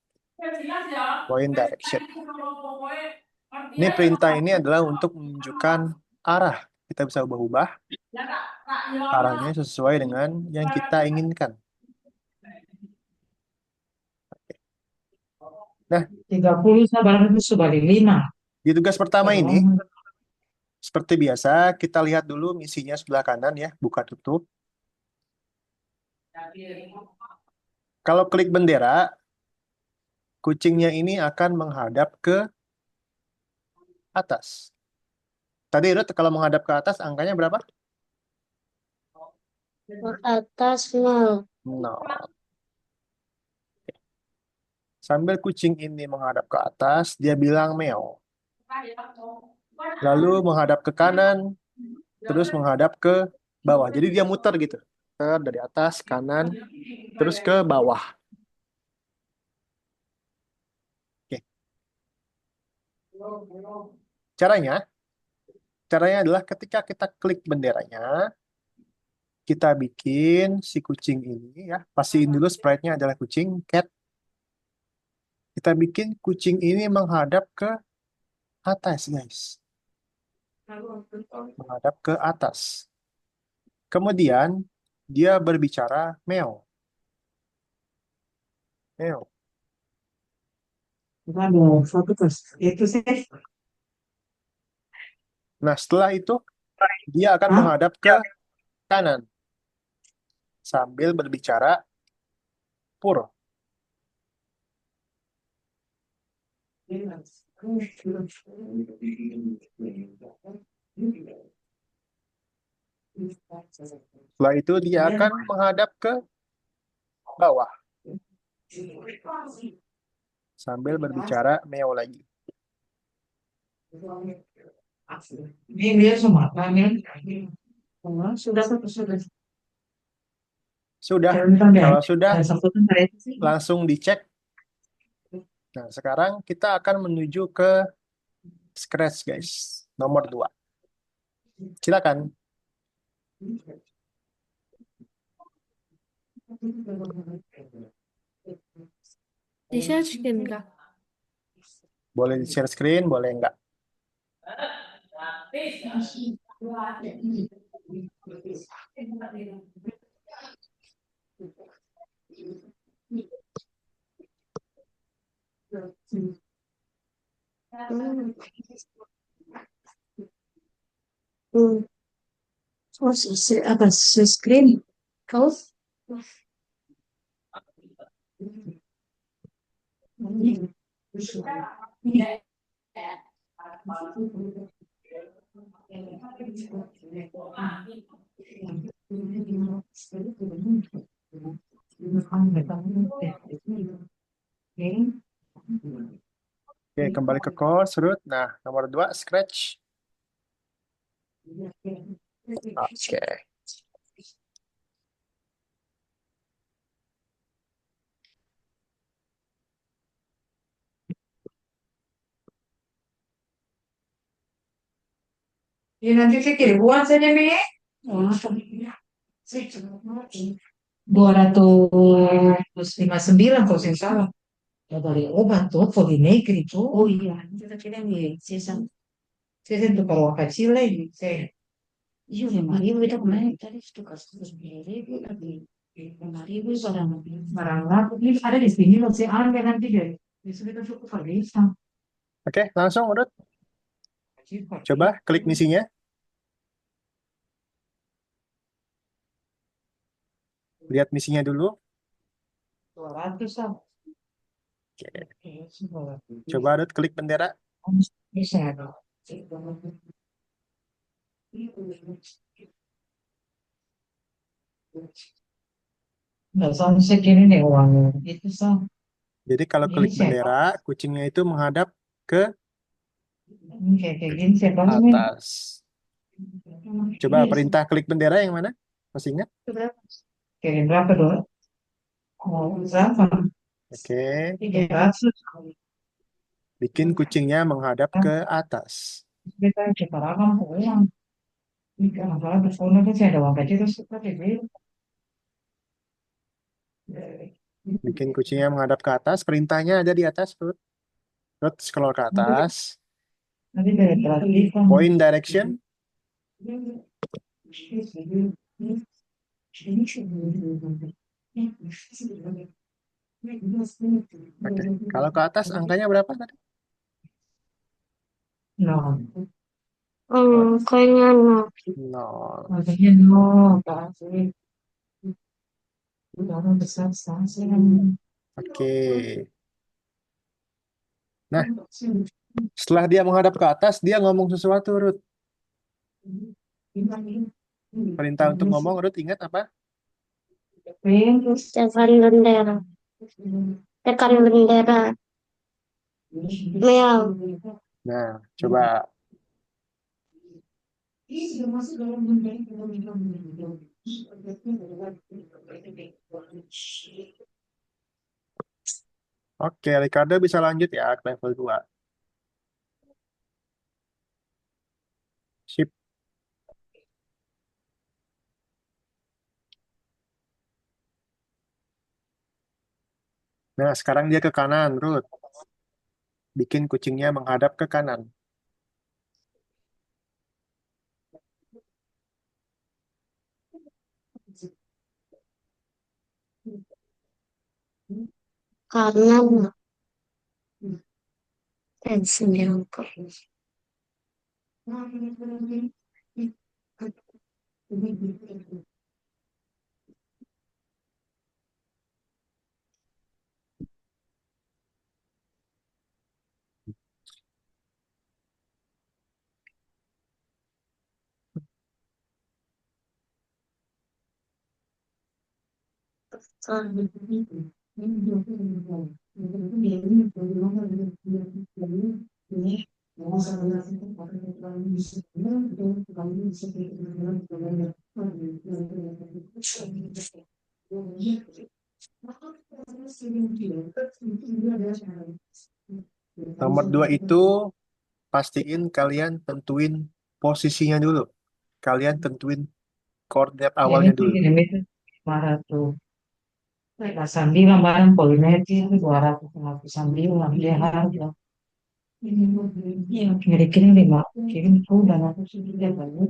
Point direction. Ini perintah ini adalah untuk menunjukkan arah. Kita bisa ubah-ubah arahnya sesuai dengan yang kita inginkan. Nah, 30 sabar itu sebagai 5. di tugas pertama ini, seperti biasa, kita lihat dulu misinya sebelah kanan ya, buka tutup. Kalau klik bendera, kucingnya ini akan menghadap ke atas. Tadi Ruth, kalau menghadap ke atas, angkanya berapa? Ke atas 0. 0. Sambil kucing ini menghadap ke atas, dia bilang meow. Lalu menghadap ke kanan, terus menghadap ke bawah. Jadi dia muter gitu. Dari atas, kanan, terus ke bawah. Oke. Caranya adalah ketika kita klik benderanya, kita bikin si kucing ini ya, pastiin dulu sprite-nya adalah kucing, cat. Kita bikin kucing ini menghadap ke atas, guys. Menghadap ke atas. Kemudian dia berbicara meow. Meow. Aduh, satu terus. Itu sih. Nah, setelah itu dia akan menghadap ke kanan sambil berbicara pur. Setelah itu dia akan menghadap ke bawah sambil berbicara meow lagi. Ini dia semua panggil. Sudah satu sudah. Sudah. Kalau sudah, langsung dicek. Nah, sekarang kita akan menuju ke Scratch, guys. Nomor 2. Silakan. Di share screen, Kak. Boleh di share screen, boleh enggak. Terus apa screen? Kau? Oke, kembali ke course, Ruth. Nah, nomor 2, Scratch. Oke. Y nanti se quiere buat saja nih. 259 kalau saya salah. Ya dari obat tuh, Polinegri itu. Oh iya, kita kirim di season. Season tuh kalau kecil lagi. Saya. Iya, 5.000 itu kemarin tadi itu kasus 9.000 lagi. 5.000 barang laku. Ini ada di sini loh, saya aneh nanti deh. Di sini kan cukup harga. Oke, langsung, Ruth. Coba klik misinya. Lihat misinya dulu. 200 ah. Coba Ruth klik bendera. Bisa ya. Nggak sampai segini nih uangnya. Itu Sam. Jadi kalau Ini klik siapa? bendera, kucingnya itu menghadap ke Ini kayak gini siapa sih? atas. Coba perintah klik bendera yang mana? Masih ingat? Kayak berapa dolar? Oh, berapa? Oke. 300. Bikin kucingnya menghadap ke atas. Kita separakan uang. Ini kan apa? Soalnya kan saya ada uang kecil terus kita dibeli. Bikin kucingnya menghadap ke atas. Perintahnya ada di atas, Ruth. Ruth scroll ke atas. Nanti dari terakhir kan. Point direction. Oke. Kalau ke atas angkanya berapa tadi? No, Kayaknya no. 0. makanya no, kasih. Udah besar sih. Oke. Nah, setelah dia menghadap ke atas, dia ngomong sesuatu, Ruth. Perintah untuk ngomong, Ruth ingat apa? Tekan bendera. Tekan bendera. Meow. Nah, coba. Oke, Ricardo bisa lanjut ya ke level 2. Sip. Nah, sekarang dia ke kanan, Ruth. Bikin kucingnya menghadap ke kanan. Kanan. Sini. Nomor 2 itu pastiin kalian tentuin posisinya dulu. Kalian tentuin koordinat Ini awalnya tuh dulu. gini itu 200. Nah, sambilan barang polinetik itu 259 dia harga. Iya, kira-kira 5. Kirim tuh dan aku sih dia banyak.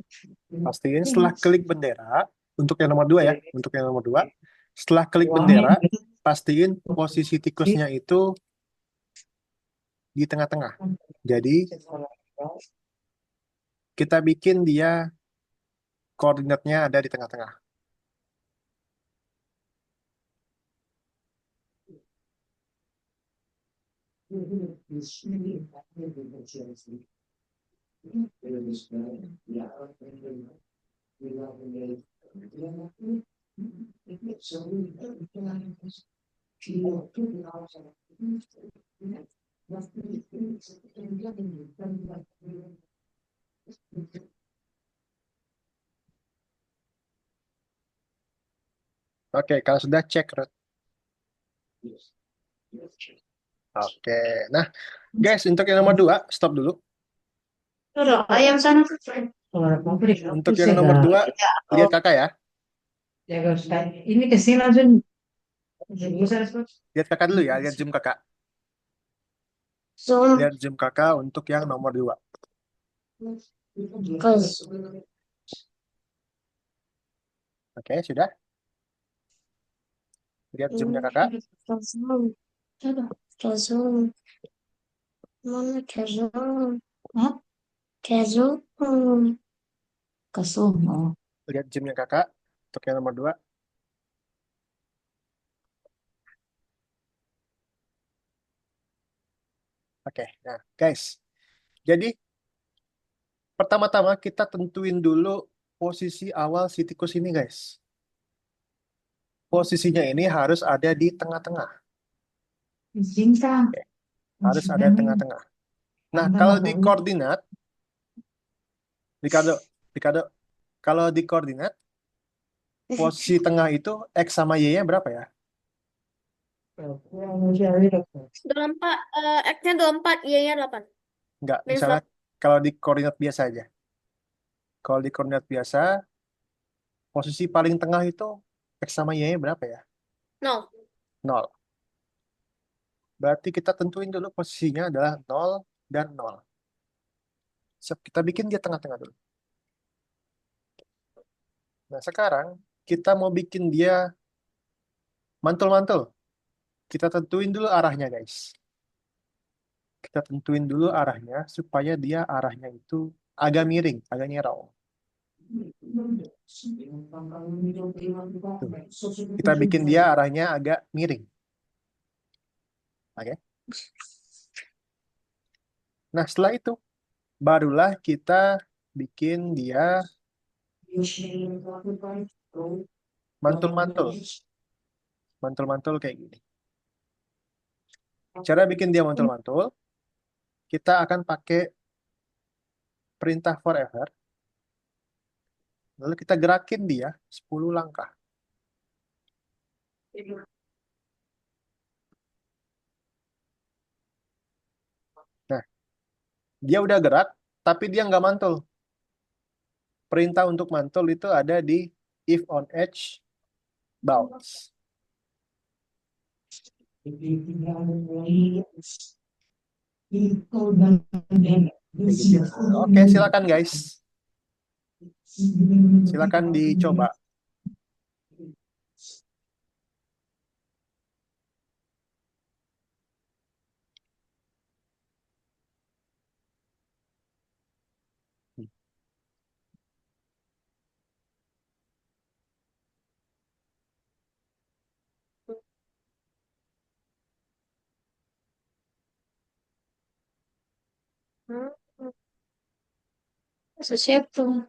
Pastiin setelah klik bendera, untuk yang nomor 2 ya, untuk yang nomor 2, setelah klik Uangnya bendera, pastiin posisi tikusnya itu di tengah-tengah. Jadi, kita bikin dia koordinatnya ada di tengah-tengah. Oke, kalau sudah cek, Ruth. Oke, nah, guys, untuk yang nomor 2, stop dulu. Tuh, ayam sana. Untuk yang nomor 2, lihat kakak ya. jaga ini kesini langsung Lihat kakak dulu ya, lihat zoom kakak. Zoom. Lihat zoom kakak untuk yang nomor 2. Guys. Oke, sudah? Lihat zoomnya kakak. Zoom. Zoom. Mana zoom? Hah? 계속 가서 Lihat jamnya kakak. Untuk yang nomor 2. Oke, nah guys. Jadi pertama-tama kita tentuin dulu posisi awal si tikus ini guys. Posisinya ini harus ada di tengah-tengah. 진짜 Harus ada di tengah-tengah. Nah, kalau di koordinat, Ricardo, Ricardo, kalau di koordinat, posisi tengah itu X sama Y-nya berapa ya? 24, X-nya 24, Y-nya 8. Enggak, Minus misalnya kalau di koordinat biasa aja. Kalau di koordinat biasa, posisi paling tengah itu X sama Y-nya berapa ya? 0. 0. Berarti kita tentuin dulu posisinya adalah 0 dan 0. Siap, kita bikin dia tengah-tengah dulu. Nah, sekarang kita mau bikin dia mantul-mantul. Kita tentuin dulu arahnya, guys. Kita tentuin dulu arahnya supaya dia arahnya itu agak miring, agak nyerong. Tuh. Kita bikin dia arahnya agak miring. Oke. Nah, setelah itu barulah kita bikin dia mantul-mantul. Mantul-mantul kayak gini. Cara bikin dia mantul-mantul, kita akan pakai perintah forever. Lalu kita gerakin dia 10 langkah. Nah, dia udah gerak, tapi dia nggak mantul. Perintah untuk mantul itu ada di if on edge bounce. Oke, silakan guys. Silakan dicoba. sesuatu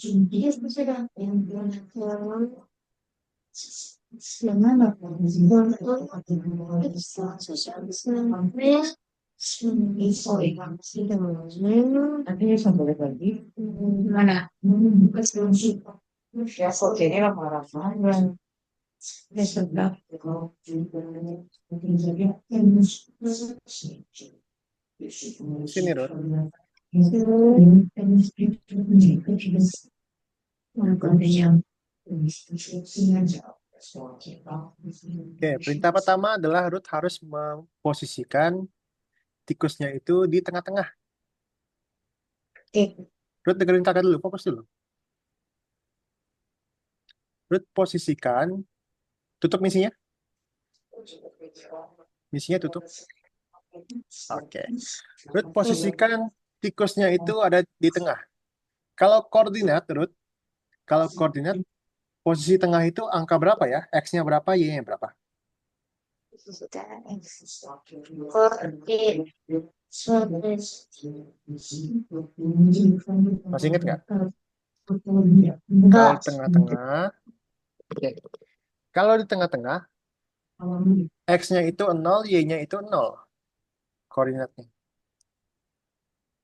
ini salah coba mana ya kok jadi marah-marah ya sedap Sini, Rod. Oke, perintah pertama adalah Ruth harus memposisikan tikusnya itu di tengah-tengah. Ruth dengerin kakak dulu, fokus dulu. Ruth posisikan, tutup misinya. Misinya tutup. Oke. Ruth posisikan tikusnya itu ada di tengah. Kalau koordinat, Ruth, kalau koordinat, posisi tengah itu angka berapa ya? X-nya berapa, Y-nya berapa? Masih ingat nggak? Kalau tengah-tengah, kalau di tengah-tengah, X-nya itu 0, Y-nya itu 0. Koordinatnya.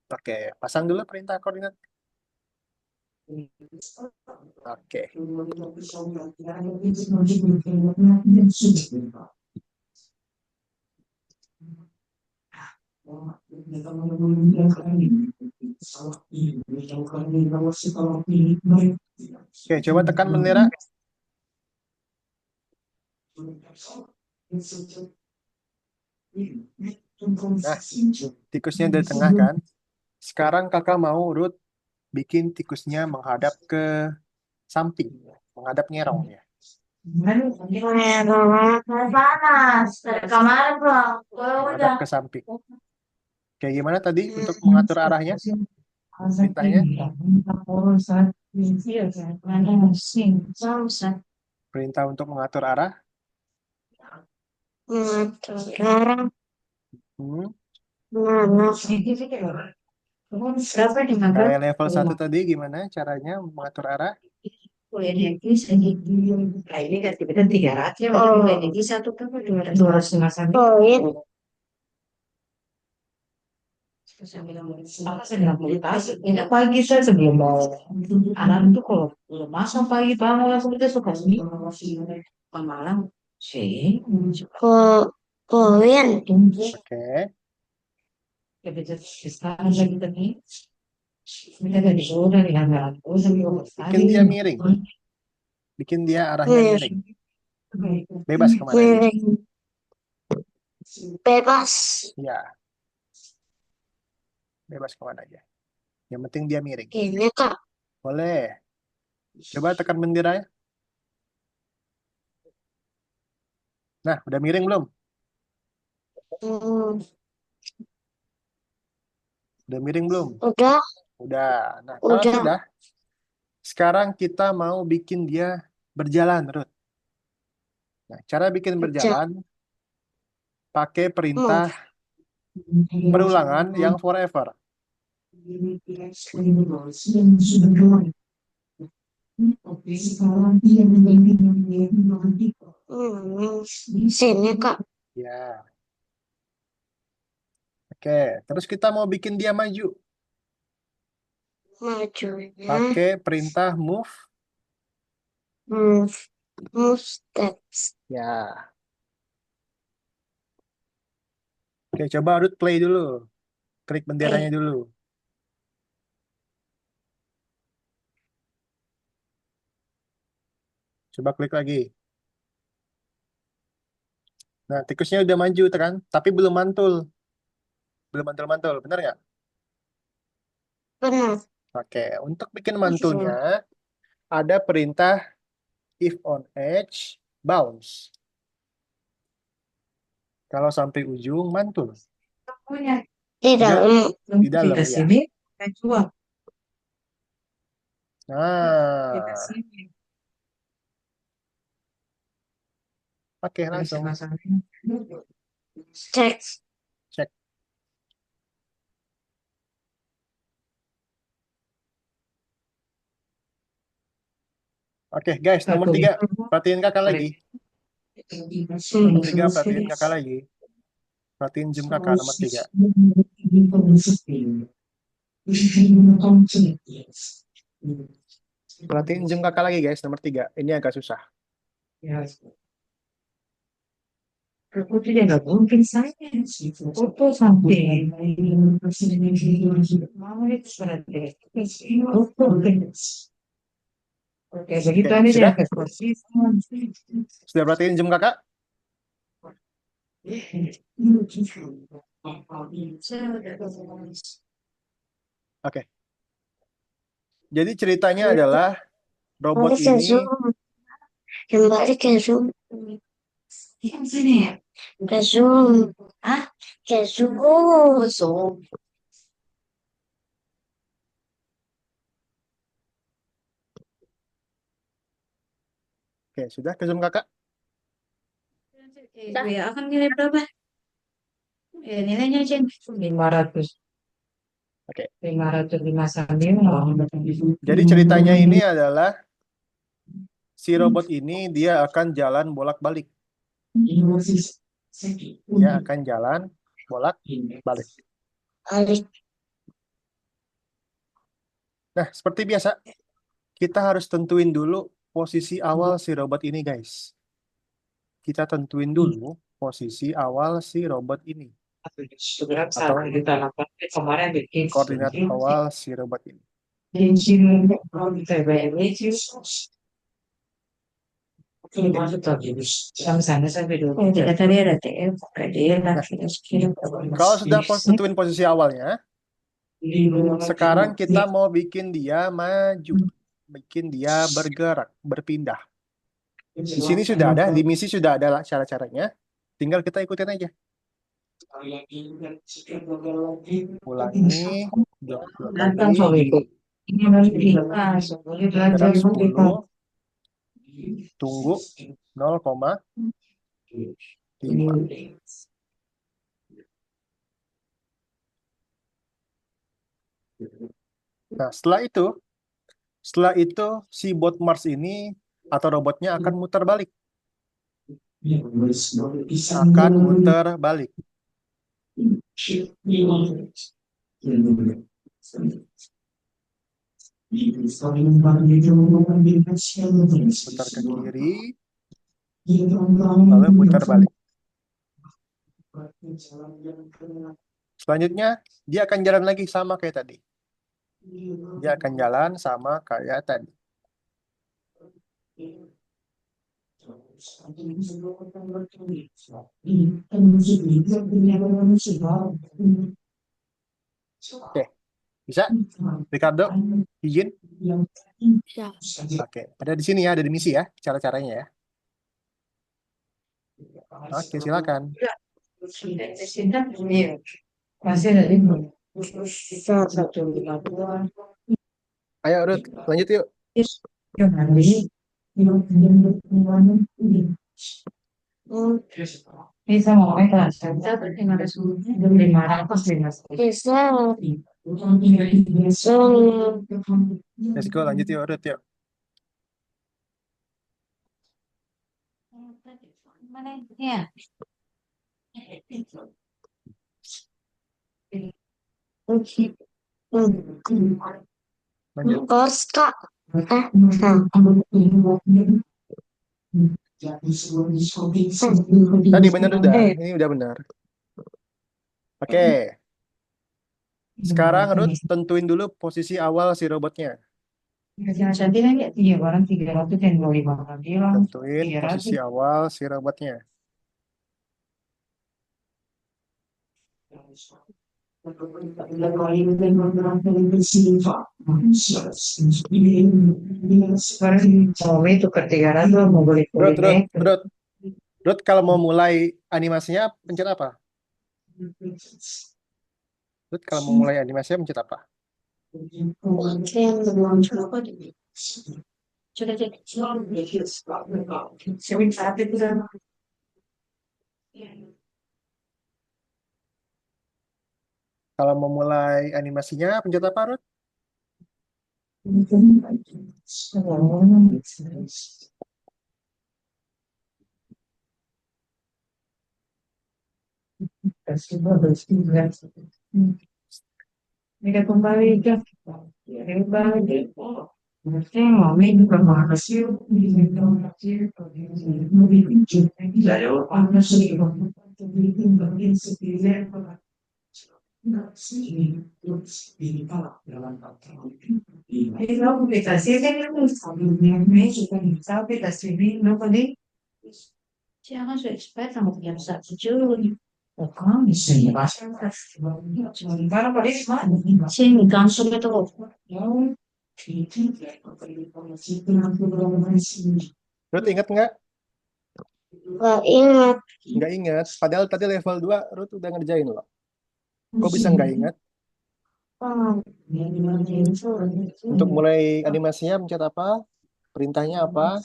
Oke, pasang dulu perintah koordinat. Oke. Oke, coba tekan bendera. Nah, tikusnya dari tengah kan. Sekarang kakak mau Ruth bikin tikusnya menghadap ke samping, menghadap nyerong ya. Panas. Dari kamar bang. Menghadap ke samping. Kayak gimana tadi untuk mengatur arahnya? Perintahnya? Perintah untuk mengatur arah. Mengatur arah. Hmm. Berapa di Kayak level 1 tadi gimana caranya mengatur arah? Nah ini kan kita 300 ya. Oh. Ini satu kan 200 cm. Poin. Ini pagi saya sebelum mau anak tuh kalau belum masuk pagi bangun langsung kita suka sih malam sih Poin. Oke. ya bisa sekarang lagi tadi kita dari sore dari langgaran Bikin dia miring. Bikin dia arahnya miring. Bebas kemana aja. Miring. Bebas. Ya. Bebas kemana aja. Yang penting dia miring. Ini kak. Boleh. Coba tekan benderanya. Nah, udah miring belum? Hmm, Udah miring belum? udah. Udah. Nah, kalau Udah. sudah, sekarang kita mau bikin dia berjalan, Ruth. Nah, cara bikin berjalan, pakai perintah perulangan yang forever. Sini kak. Ya. Oke, terus kita mau bikin dia maju. Majunya. Pakai perintah move. Move. Move steps. Ya. Oke, coba Ruth play dulu. Klik benderanya dulu. Coba klik lagi. Nah, tikusnya udah maju kan, tapi belum mantul. Belum mantul-mantul, benar nggak? Benar. Oke, untuk bikin mantulnya, ada perintah if on edge, bounce. Kalau sampai ujung, mantul. Di dalam. Di dalam, kita ya. sini kita jual kita Nah, sini oke, langsung. Cek. Cek. Oke, guys, nomor 3. Perhatiin kakak lagi. Nomor 3, perhatiin kakak lagi. Perhatiin zoom kakak, nomor 3. Perhatiin zoom kakak lagi, guys, nomor 3. Ini agak susah. ya aku tidak nggak mungkin saya foto sampai mau itu berarti oke begitu Oke, ini sudah? dia posisi Sudah perhatiin zoom kakak? Oke. Jadi ceritanya adalah robot Balik ke ini zoom. Kembali ke zoom. Ke zoom. Ke zoom. Oke, sudah ke zoom kakak? ya akan nilai berapa ya nilainya aja 500 Oke. 505 sambil Jadi ceritanya ini adalah si robot ini dia akan jalan bolak-balik. Dia akan jalan bolak-balik. Balik. Nah, seperti biasa, kita harus tentuin dulu posisi awal si robot ini, guys. Kita tentuin dulu posisi awal si robot ini. atau kemarin bikin Koordinat awal si robot ini. sama sana sampai dulu tidak tadi ada TF Kalau sudah tentuin posisi awalnya, sekarang kita mau bikin dia maju. bikin dia bergerak, berpindah. Di sini sudah ada, di misi sudah ada cara-caranya. Tinggal kita ikutin aja. Ulangi 20 Datang kali, soal itu. Ini harus dibahas. Boleh belajar gerak sampai 10, tunggu 0,5. Nah, setelah itu si bot Mars ini atau robotnya akan muter balik. Akan muter balik. Putar ke kiri, lalu putar balik. Selanjutnya, dia akan jalan lagi sama kayak tadi. Dia akan jalan sama kayak tadi. Oke, bisa? Ricardo, izin? Bisa. Oke, ada di sini ya, ada di misi ya, cara-caranya ya. Oke, silakan. Masih ada lima. Satu lima dua. Ayo, Ruth, lanjut yuk. Bisa mau kelas kita berarti ada 500 Bisa. Let's go, lanjut yuk, Ruth yuk. Mana ya? Lanjut. Kors, Kak. Tadi benar udah, ini udah benar. Oke, sekarang Ruth tentuin dulu posisi awal si robotnya. Tentuin posisi awal si robotnya. Ruth, kalau mau mulai animasinya pencet apa? Ruth, kalau mau mulai animasinya pencet apa? Kalau mau mulai animasinya pencet apa, Ruth? Mira, compadre, ya. Jangan so expert sama punya besar kecil. Kan bisa ya, Mas. Para pada semua. Sini langsung itu. Ruth ingat nggak? Gak ingat. Nggak ingat. Padahal tadi level 2 Ruth udah ngerjain loh. Kok bisa nggak ingat? Untuk mulai animasinya pencet apa? Perintahnya apa?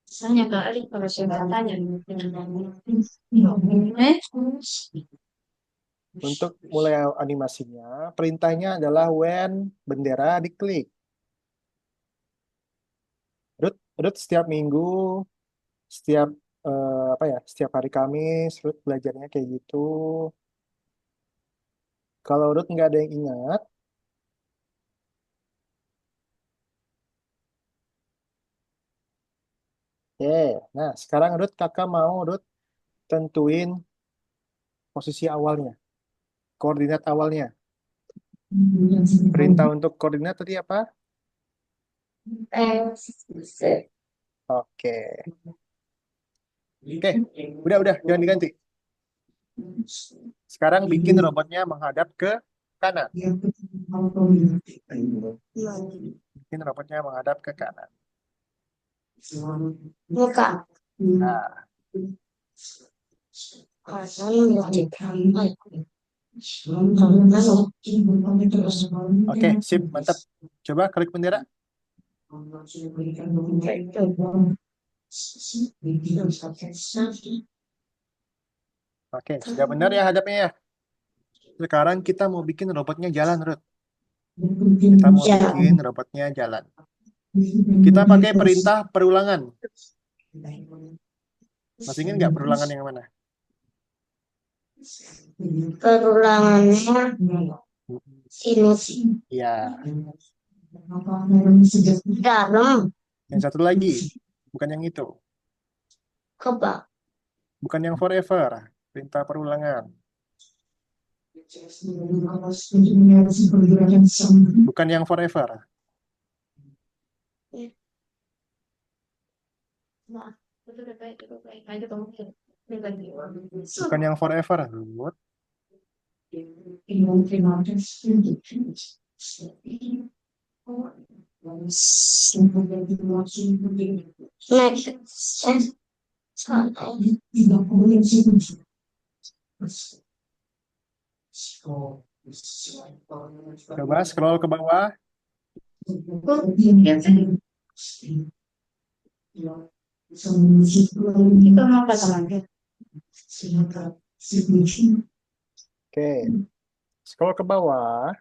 Misalnya kali kalau saya tanya. Untuk mulai animasinya, perintahnya adalah when bendera diklik. Ruth setiap minggu, setiap setiap hari Kamis, Ruth belajarnya kayak gitu. Kalau Ruth nggak ada yang ingat, nah sekarang kakak mau tentuin posisi awalnya, koordinat awalnya. Perintah untuk koordinat tadi apa? Oke. Oke, udah, jangan diganti. Sekarang bikin robotnya menghadap ke kanan. Bikin robotnya menghadap ke kanan. Muka. Nah, oke, sip, mantap. Coba klik bendera. Oke, sudah benar ya hadapnya ya. Sekarang kita mau bikin robotnya jalan, Ruth. Kita mau bikin robotnya jalan. Kita pakai perintah perulangan. Masih ingat nggak perulangan yang mana? Perulangannya sinus Ya, dalam yang satu lagi. Bukan yang itu. kebak. Bukan yang forever. Perintah perulangan. Bukan yang forever. Bukan yang forever, Ruth. Coba scroll ke bawah. Oke. Scroll ke bawah.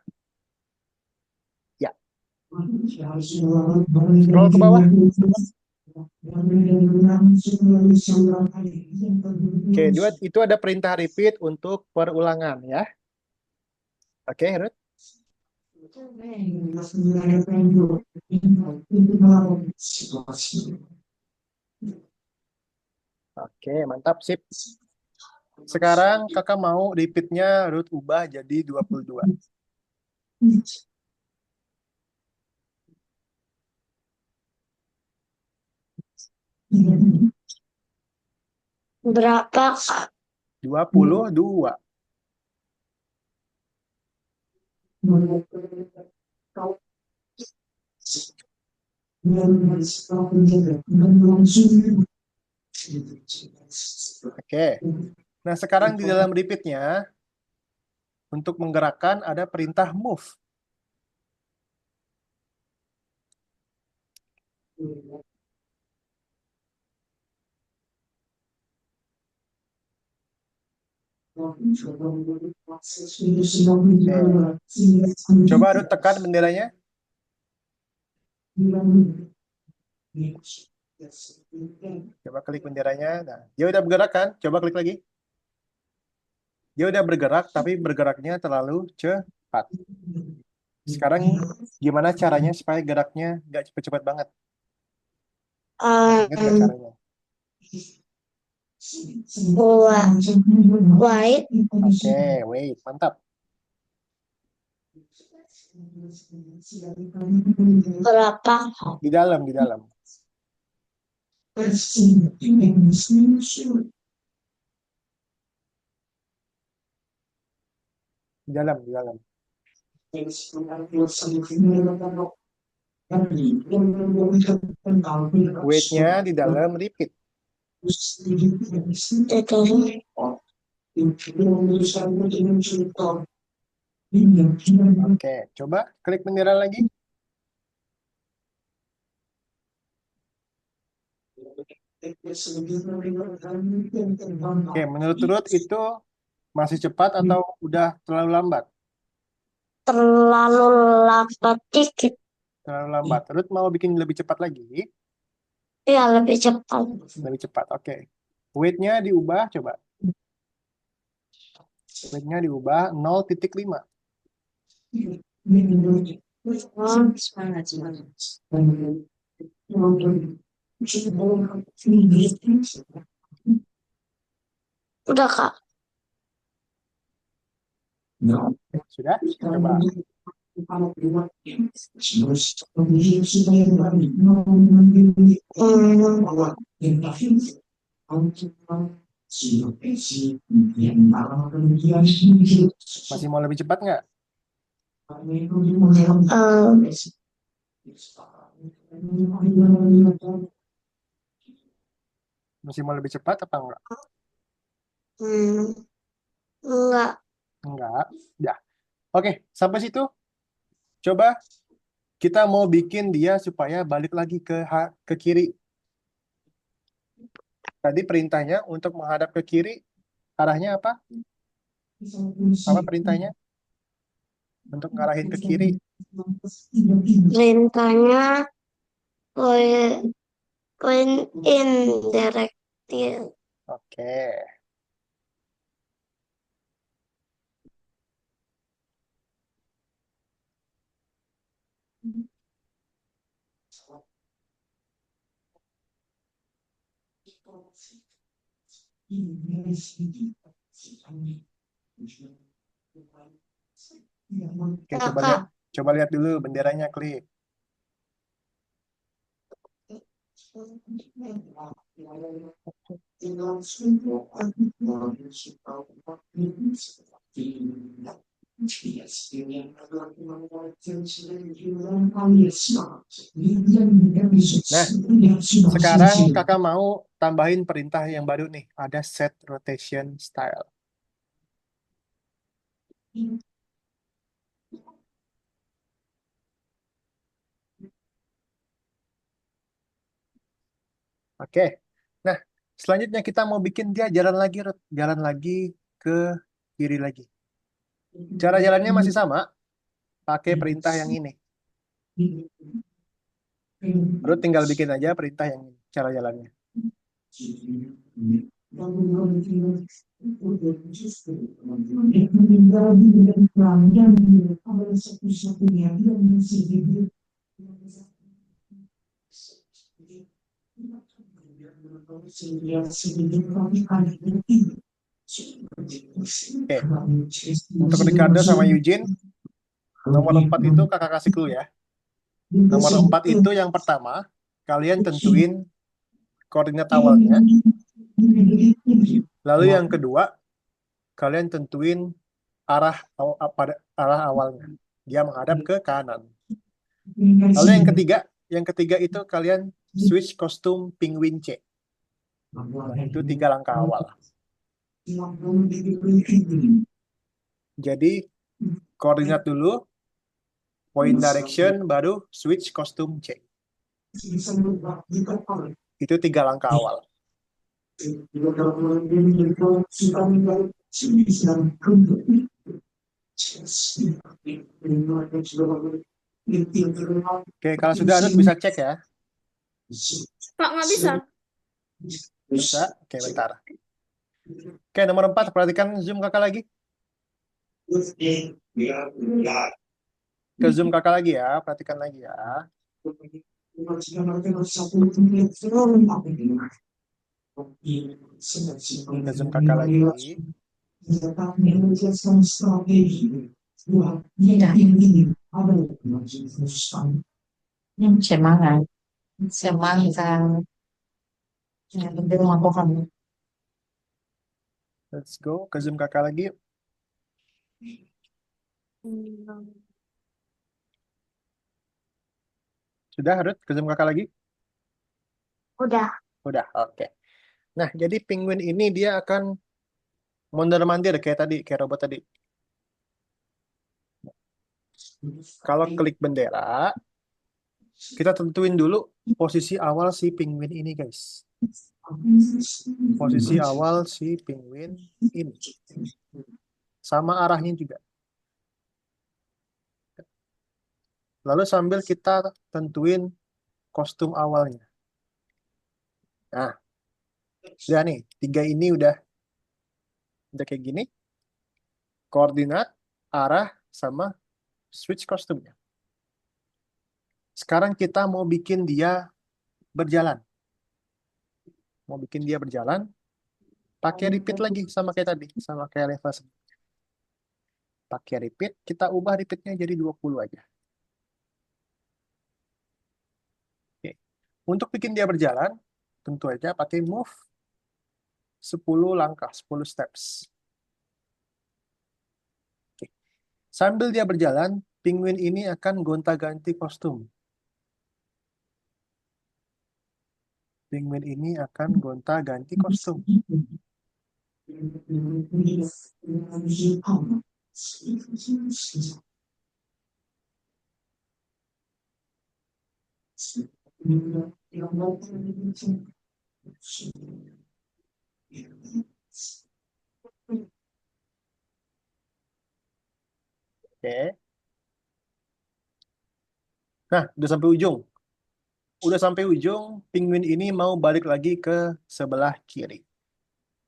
Ya. Scroll ke bawah. Oke, itu ada perintah repeat untuk perulangan ya. Oke, Ruth. Oke, mantap, sip. Sekarang kakak mau repeatnya Ruth ubah jadi 22. Berapa? 22. Oke. Nah, sekarang di dalam repeatnya, untuk menggerakkan ada perintah move. Coba Ruth tekan benderanya. Coba klik benderanya. Nah, dia udah bergerak kan? Coba klik lagi. Dia udah bergerak, tapi bergeraknya terlalu cepat. Sekarang gimana caranya supaya geraknya nggak cepet-cepet banget? Ingat nggak caranya? Wait. Oke, wait, mantap. Berapa? Di dalam, di dalam. Di dalam, di dalam. Wait-nya di dalam repeat. Oke, coba klik bendera lagi. Oke, menurut Ruth itu masih cepat atau udah terlalu lambat? Terlalu lambat dikit. Terlalu lambat. Ruth mau bikin lebih cepat lagi? Ya, lebih cepat. Lebih cepat, oke. Weight-nya diubah, coba. Weight-nya diubah 0,5. Udah, Kak. Sudah? Coba. Masih mau lebih cepat nggak? Masih mau lebih cepat apa enggak? Enggak. Enggak. Ya. Oke, sampai situ. Coba kita mau bikin dia supaya balik lagi ke kiri. Tadi perintahnya untuk menghadap ke kiri, arahnya apa? Apa perintahnya? Untuk ngarahin ke kiri. Perintahnya point point in direction. Oke. Oke, Kakak. coba lihat dulu benderanya, Klik. Nah, sekarang kakak mau tambahin perintah yang baru nih. Ada set rotation style. Oke. Nah, selanjutnya kita mau bikin dia jalan lagi, Rut. Jalan lagi ke kiri lagi. Cara jalannya masih sama, pakai perintah yang ini. Rut tinggal bikin aja perintah yang ini, cara jalannya. Oke. Untuk Ricardo sama Eugene, nomor 4 itu kakak kasih clue ya. Nomor 4 itu yang pertama, kalian tentuin koordinat awalnya. Lalu yang kedua, kalian tentuin pada arah awalnya. Dia menghadap ke kanan. Lalu yang ketiga itu kalian switch kostum penguin C. Nah, itu 3 langkah awal. Jadi koordinat dulu, point direction, baru switch kostum C. Itu 3 langkah awal. Oke, kalau sudah Anut bisa cek ya. Pak, nggak bisa. Bisa? Oke, bentar. Oke, nomor 4, perhatikan zoom kakak lagi. Ke zoom kakak lagi ya, perhatikan lagi ya. Ke zoom kakak lagi. Semangat. Semangat. Ya, bener aku kamu. Let's go, ke zoom kakak lagi. Sudah, Ruth? Ke zoom kakak lagi? Udah. Udah, oke. Nah, jadi penguin ini dia akan mondar-mandir kayak tadi, kayak robot tadi. Kalau klik bendera, kita tentuin dulu posisi awal si penguin ini, guys. Posisi awal si penguin ini. Sama arahnya juga. Lalu sambil kita tentuin kostum awalnya. Nah, udah nih, 3 ini udah kayak gini. Koordinat, arah, sama switch kostumnya. Sekarang kita mau bikin dia berjalan. Mau bikin dia berjalan, pakai repeat lagi sama kayak tadi, sama kayak level sebelumnya. Pakai repeat, kita ubah repeatnya jadi 20 aja. Oke. Untuk bikin dia berjalan, tentu aja pakai move 10 langkah, 10 steps. Oke. Sambil dia berjalan, penguin ini akan gonta-ganti kostum. Penguin ini akan gonta-ganti kostum. Oke. Nah, udah sampai ujung. Udah sampai ujung, penguin ini mau balik lagi ke sebelah kiri.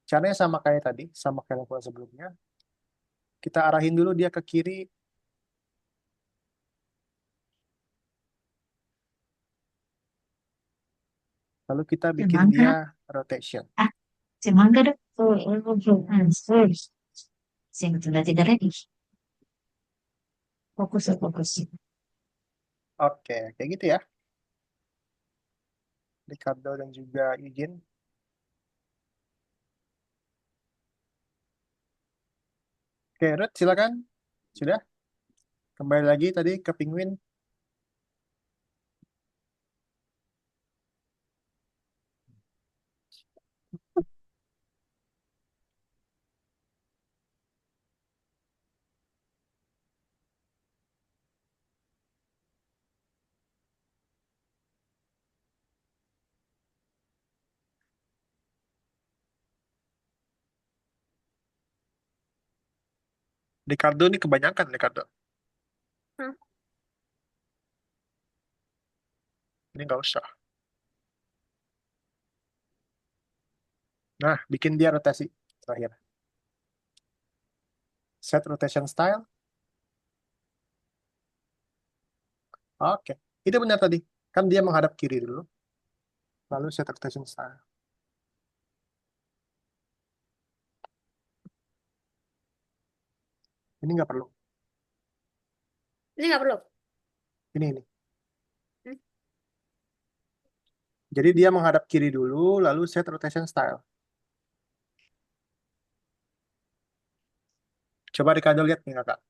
Caranya sama kayak tadi, sama kayak lakukan sebelumnya. Kita arahin dulu dia ke kiri. Lalu kita bikin Semangka. dia rotation. Semangka deh. Terus. Sing sudah tidak ready. Fokus ya, fokus. Oke, kayak gitu ya. Ricardo dan juga Eugene. Oke, Ruth, silakan. Sudah? Kembali lagi tadi ke penguin. Ricardo ini kebanyakan, Ricardo. Hah? Ini nggak usah. Nah, bikin dia rotasi terakhir. Set rotation style. Oke, itu benar tadi. Kan dia menghadap kiri dulu. Lalu set rotation style. Ini nggak perlu. Ini nggak perlu. Ini. Hmm. Jadi dia menghadap kiri dulu, lalu set rotation style. Coba Ricardo lihat nih kakak.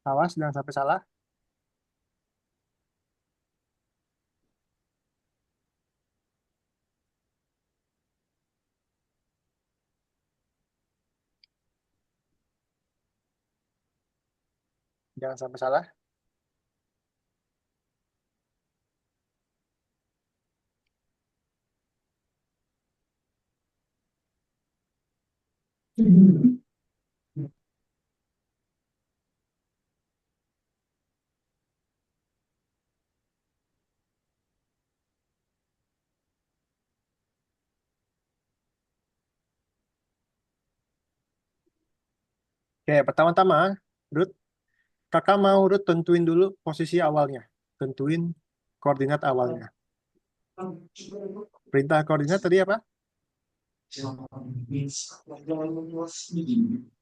Awas, jangan sampai salah. Jangan sampai salah. Oke, pertama-tama, Ruth, kakak mau Ruth tentuin dulu posisi awalnya. Tentuin koordinat awalnya. Perintah koordinat tadi apa?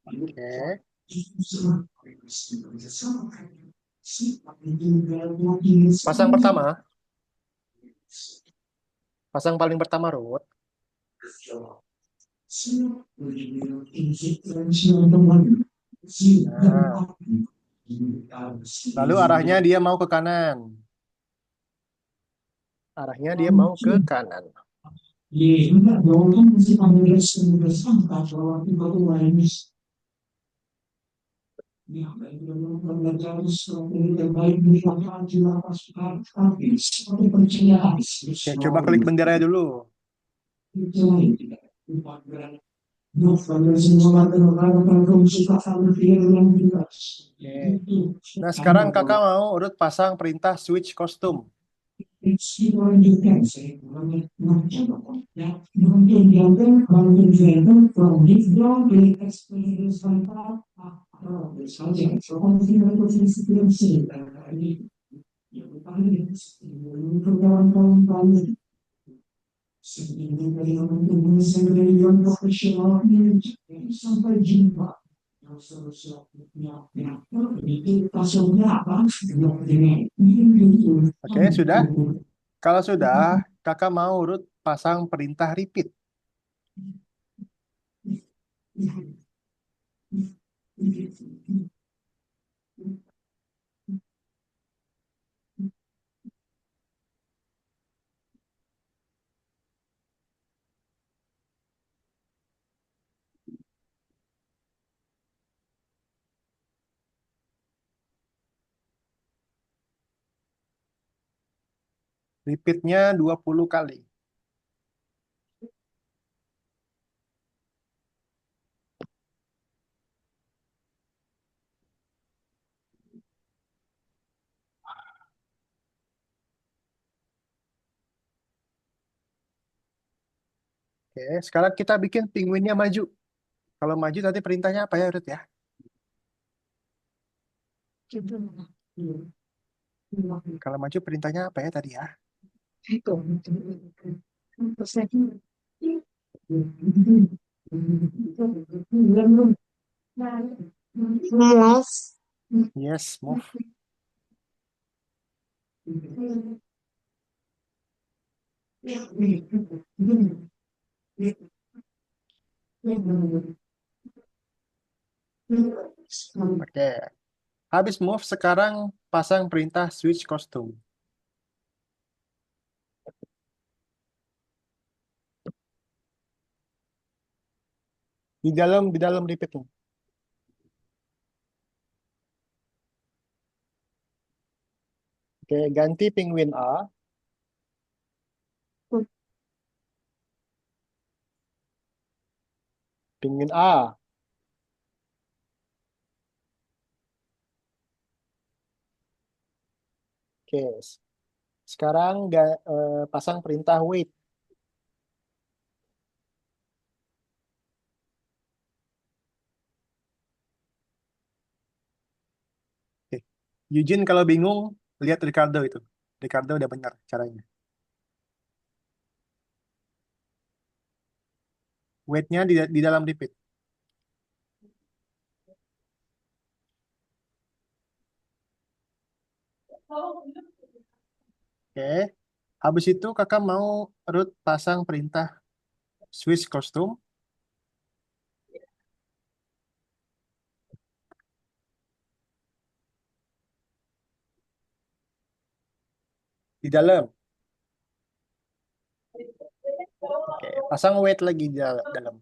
Oke. Pasang pertama. Pasang paling pertama, Ruth. Nah. Lalu arahnya dia mau ke kanan. Arahnya dia mau ke kanan. Oke, coba klik bendera dulu. Oke. Nah, sekarang kakak mau urut pasang perintah switch kostum. Oke, sudah. Kalau sudah, kakak mau Ruth pasang perintah repeat. Repeatnya 20 kali. Oke, sekarang kita bikin penguinnya maju. Kalau maju nanti perintahnya apa ya, Ruth ya? Kalau maju perintahnya apa ya tadi ya? Move. Yes, move. Oke. Habis move, sekarang pasang perintah switch costume. Di dalam repeatnya. Oke, ganti penguin A. Penguin A. Oke. Sekarang pasang perintah wait. Oke. Eugene kalau bingung, lihat Ricardo itu. Ricardo udah benar caranya. Wait-nya di dalam repeat. Oke. Habis itu kakak mau Ruth pasang perintah switch costume di dalam. Oke, pasang wait lagi di dalam.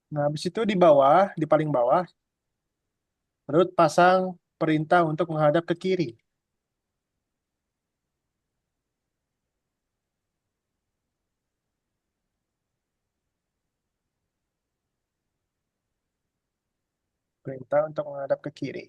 Nah, habis itu di paling bawah, Ruth pasang perintah untuk menghadap ke kiri. Perintah untuk menghadap ke kiri.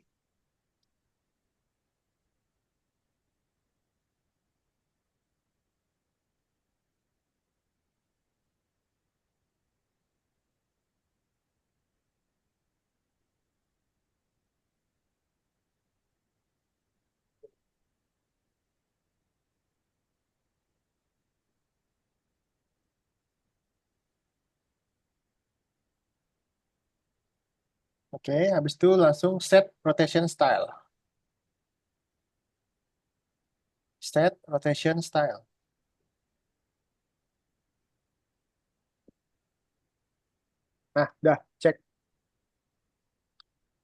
Oke, habis itu langsung set rotation style. Set rotation style. Nah, udah, cek.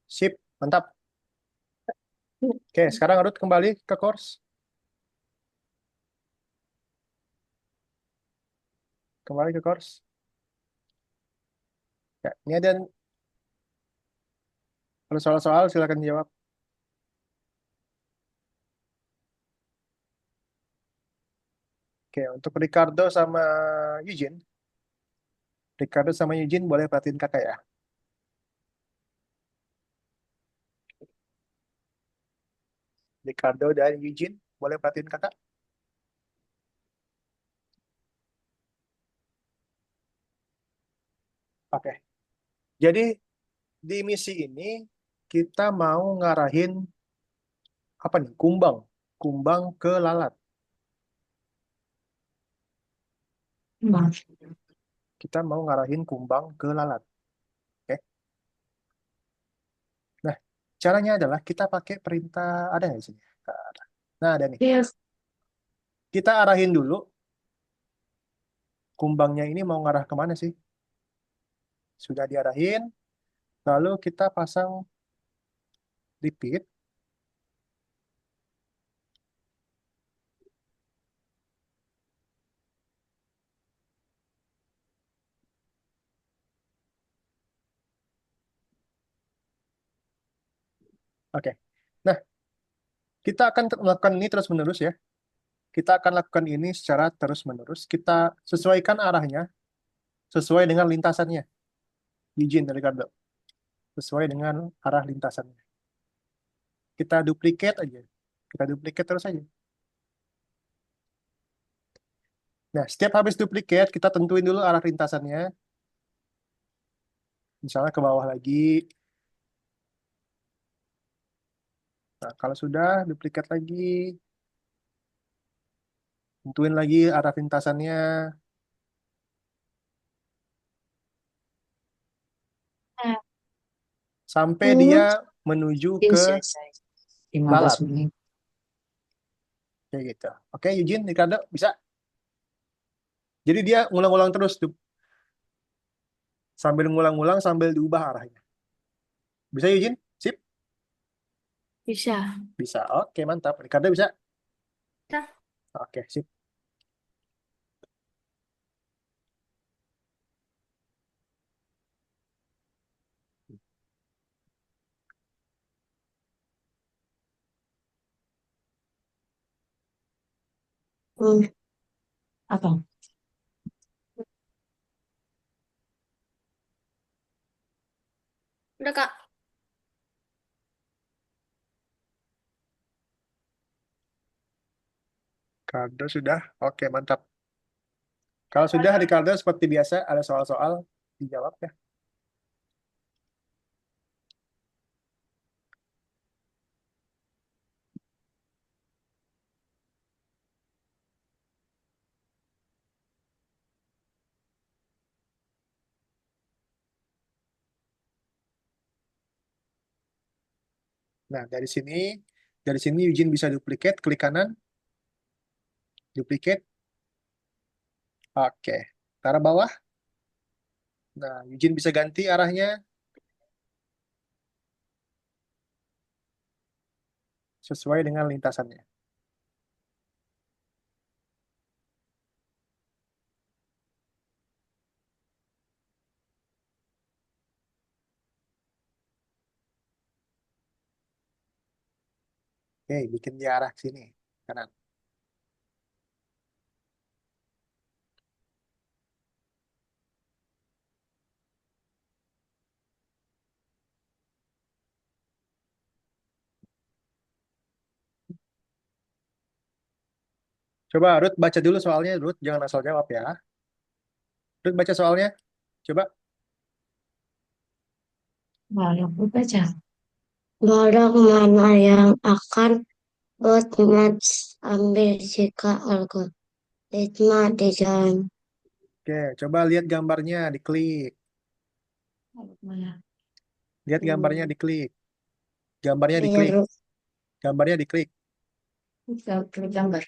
Sip, mantap. Oke, sekarang Ruth kembali ke course. Kembali ke course. Ya, ini ada kalau soal-soal silakan jawab. Oke, untuk Ricardo sama Eugene. Ricardo sama Eugene boleh perhatiin kakak ya. Ricardo dan Eugene boleh perhatiin kakak. Oke. Jadi di misi ini kita mau ngarahin apa nih? Kumbang. Kumbang ke lalat. Bang. Kita mau ngarahin kumbang ke lalat. Oke. Nah, caranya adalah kita pakai perintah, ada nggak di sini? Nah, ada nih. Yes. Kita arahin dulu kumbangnya ini mau ngarah kemana sih? Sudah diarahin, lalu kita pasang repeat. Oke. Nah, kita akan melakukan ini terus-menerus ya. Kita akan lakukan ini secara terus-menerus. Kita sesuaikan arahnya sesuai dengan lintasannya. Izin dari Ricardo. Sesuai dengan arah lintasannya. Kita duplicate aja. Kita duplicate terus aja. Nah, setiap habis duplicate, kita tentuin dulu arah lintasannya. Misalnya ke bawah lagi. Nah, kalau sudah, duplicate lagi. Tentuin lagi arah lintasannya. Sampai dia Hmm, menuju ke Yes, selesai. 15 lalat. menit. Kayak gitu. Oke, Eugene, Ricardo, bisa? Jadi dia ngulang-ulang terus tuh. Sambil ngulang-ngulang, sambil diubah arahnya. Bisa, Eugene? Sip? Bisa. Bisa. Oke, mantap. Ricardo bisa? dah. Oke, sip. Hmm, Apa? udah Kak. Ricardo sudah? Oke, mantap. Kalau sudah, Ricardo seperti biasa, ada soal-soal, dijawab ya. Nah, dari sini Eugene bisa duplicate, klik kanan, duplicate. Oke, taruh bawah. Nah, Eugene bisa ganti arahnya sesuai dengan lintasannya. Oke, bikin dia arah ke sini, kanan. Coba Ruth baca dulu soalnya, Ruth jangan asal jawab ya. Ruth baca soalnya, coba. Nah, yang aku baca. Barang mana yang akan Otmats ambil jika algoritma di jalan? Oke, coba lihat gambarnya, diklik. Mana? Lihat gambarnya, Hmm, diklik. Gambarnya diklik. biru. Gambarnya diklik. Gambar.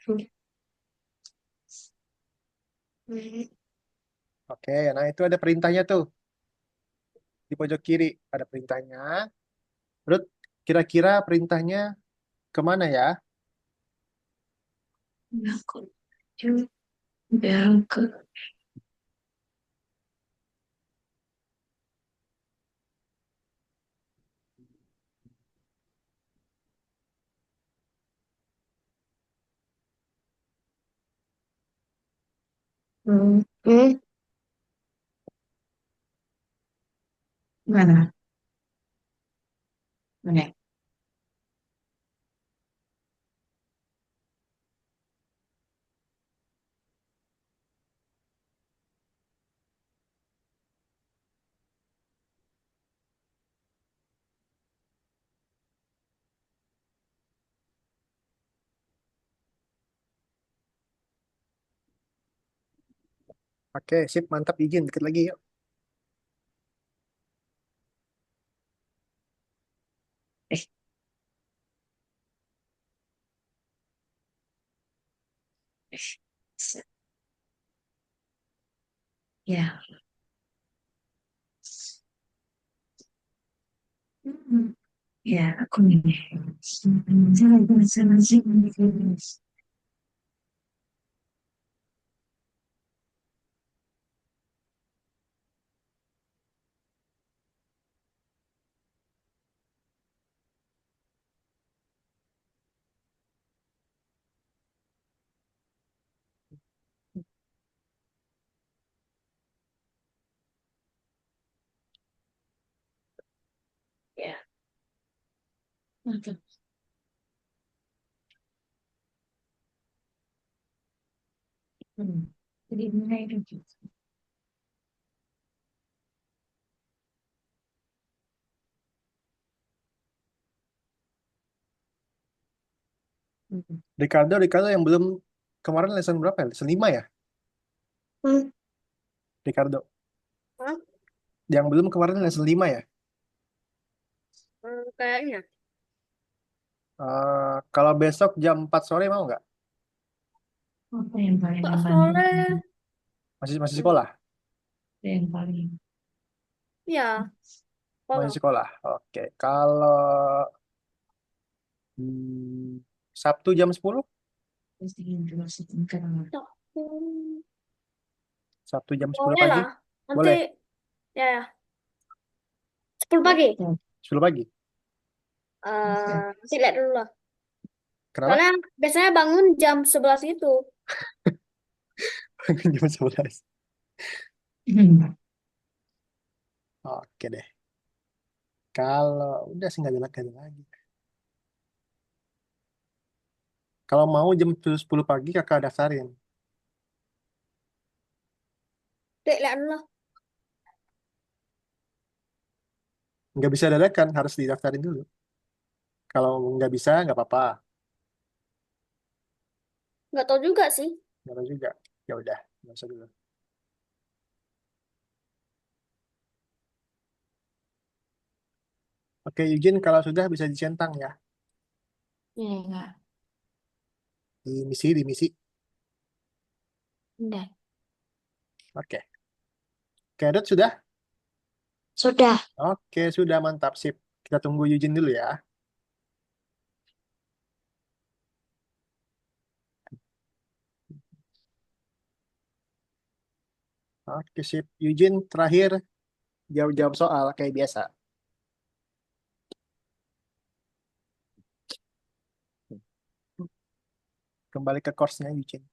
Oke, nah itu ada perintahnya tuh. Di pojok kiri ada perintahnya. Ruth, kira-kira perintahnya kemana ya? Aku yang ke Hmm, hmm, mana? Mana? Oke, sip, mantap. Izin dikit lagi yuk. Eh, eh, se- ya. Hmm, Ya, aku ini. Ya, mantap. Hmm. Jadi mulai dulu. Hmm. Ricardo yang belum kemarin lesson berapa ya? Lesson 5 ya? Hmm. Ricardo. Hah? Yang belum kemarin lesson 5 ya? Kayaknya. Kalau besok jam 4 sore mau nggak? Apa yang paling Kak membantu? Soleh. Masih masih sekolah? Apa yang paling Ya, Masih kalau. sekolah. Oke. Kalau hmm, Sabtu jam 10? pasti dilaksanakan? Hmm, Sabtu jam 10 Boleh pagi? lah. Nanti, Boleh. ya, ya. 10 pagi. 10 pagi. Nanti lihat dulu lah. Kenapa? Soalnya biasanya bangun jam 11 itu. Jam 11. Hmm. Oke deh. Kalau udah sih nggak ada lagi. Kalau mau jam 10 pagi kakak daftarin. Dek, lihat dulu lah. Nggak bisa dadakan, harus didaftarin dulu. Kalau nggak bisa, nggak apa-apa. Nggak tahu juga sih. Nggak tahu juga. Ya udah, nggak usah dulu. Oke, izin kalau sudah bisa dicentang ya. Iya, enggak. Di misi. Udah. Oke. Kedot sudah? Sudah. Oke, sudah mantap sip. Kita tunggu Yujin dulu ya. Oke, sip. Yujin terakhir jawab-jawab soal kayak biasa. Kembali ke course-nya Yujin.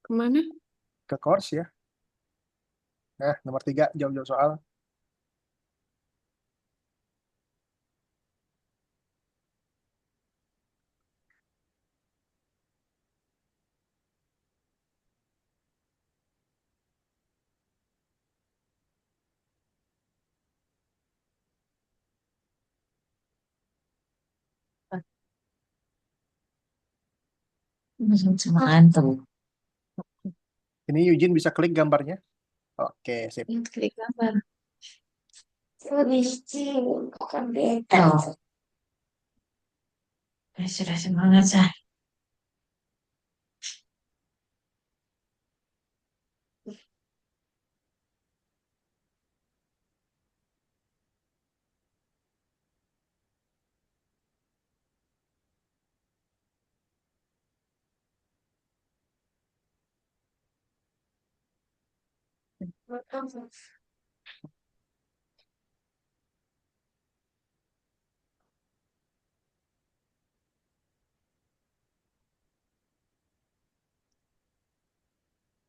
Kemana? Ke course ya. Nah, nomor 3, jawab-jawab soal. Sama antum. Ini Yujin bisa klik gambarnya. Oke, sip. Klik gambar. Bukan beda. Sudah semangat, Sah.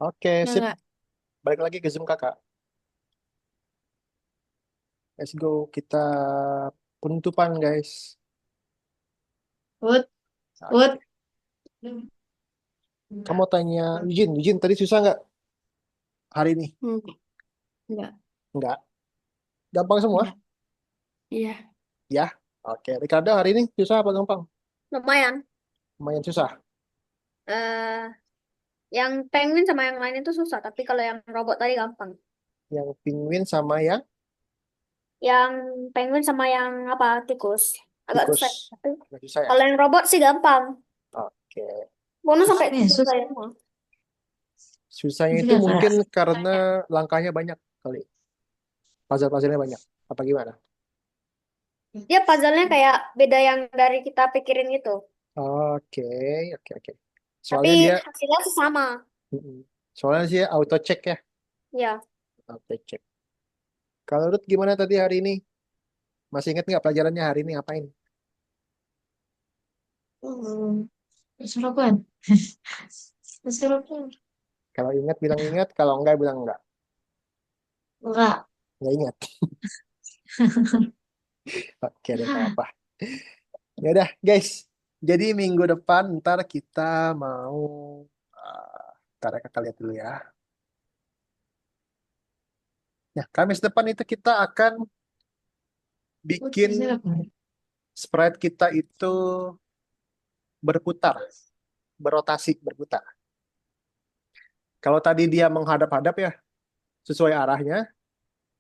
Oke, Udah sip. enggak? Balik lagi ke Zoom kakak. Let's go. Kita penutupan, guys. Put, Oke. put. Kamu tanya Yujin tadi susah nggak hari ini? Enggak. Nggak. Gampang semua? Enggak. Iya. Ya. Oke. Ricardo hari ini susah apa gampang? Lumayan. Lumayan susah. Eh, yang penguin sama yang lain itu susah, tapi kalau yang robot tadi gampang. Yang penguin sama yang Yang penguin sama yang apa? Tikus. Agak tikus. susah. Tapi Nggak susah ya? kalau yang robot sih gampang. Oke. Bonus sampai Susah. selesai semua. Susahnya itu Juga mungkin Kak. karena langkahnya banyak kali. Puzzle-puzzlenya banyak. Apa gimana? Dia puzzle-nya kayak beda yang dari kita pikirin gitu. Oke, oke, oke. Tapi Soalnya dia, hasilnya sih sama. mm-mm. Soalnya sih auto check ya, Ya. auto check. Kalau Ruth gimana tadi hari ini? Masih ingat nggak pelajarannya hari ini ngapain? Kesurupan. Kesurupan. Kalau ingat bilang ingat, kalau enggak bilang enggak. Enggak. Nggak ingat. Oke, deh, nggak apa. Ya udah, guys. Jadi minggu depan ntar kita mau, ntar ya, kakak lihat dulu ya. Ya, Kamis depan itu kita akan bikin sprite kita itu berputar, berotasi, berputar. Kalau tadi dia menghadap-hadap ya, sesuai arahnya,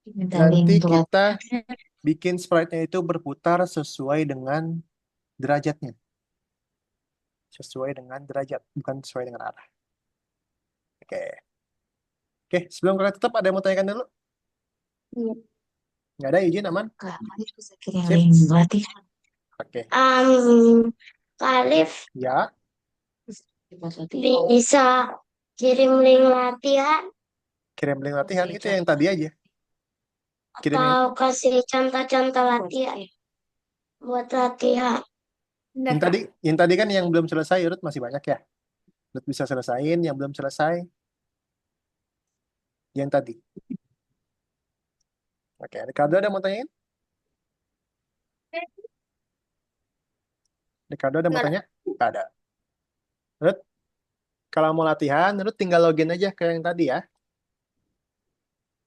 Minta link nanti untuk kita bikin sprite-nya itu berputar sesuai dengan derajatnya. Sesuai dengan derajat, bukan sesuai dengan arah. Oke. Oke, sebelum kita tutup, ada yang mau tanyakan dulu? Iya. Nggak ada, izin, aman? Kak, Alif bisa kirim Sip. link latihan. Oke. Kak Alif Ya, bisa kirim link latihan kirim link latihan itu yang tadi aja. Kirim yang, atau kasih contoh-contoh latihan buat latihan. Bentar, yang Kak. tadi, yang tadi kan yang belum selesai, Ruth masih banyak ya. Ruth bisa selesain, yang belum selesai, yang tadi. Oke, Ricardo ada mau tanyain? Ricardo ada mau Nggak ada. tanya? Nggak ada. Ruth, kalau mau latihan, Ruth tinggal login aja ke yang tadi ya.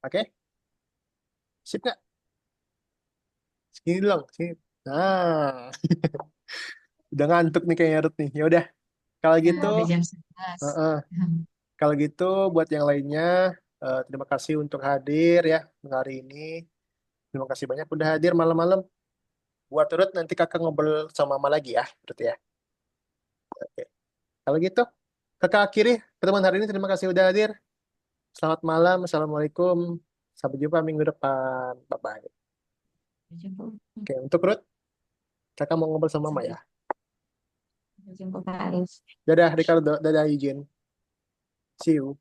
Oke? Sip nggak? Sini dong, sini. Nah, udah ngantuk nih kayaknya Ruth nih. Ya udah, kalau gitu, Udah jam 11. uh-uh. Kalau gitu buat yang lainnya, terima kasih untuk hadir ya hari ini. Terima kasih banyak udah hadir malam-malam. Buat Ruth nanti kakak ngobrol sama Mama lagi ya, Ruth ya. Oke. Kalau gitu, kakak akhiri pertemuan hari ini. Terima kasih udah hadir. Selamat malam, assalamualaikum. Sampai jumpa minggu depan. Bye-bye. Oke, untuk Ruth, kakak mau ngobrol sama Mama ya. Sampai jumpa Kak Alif. Dadah, Ricardo. Dadah, Eugene. See you.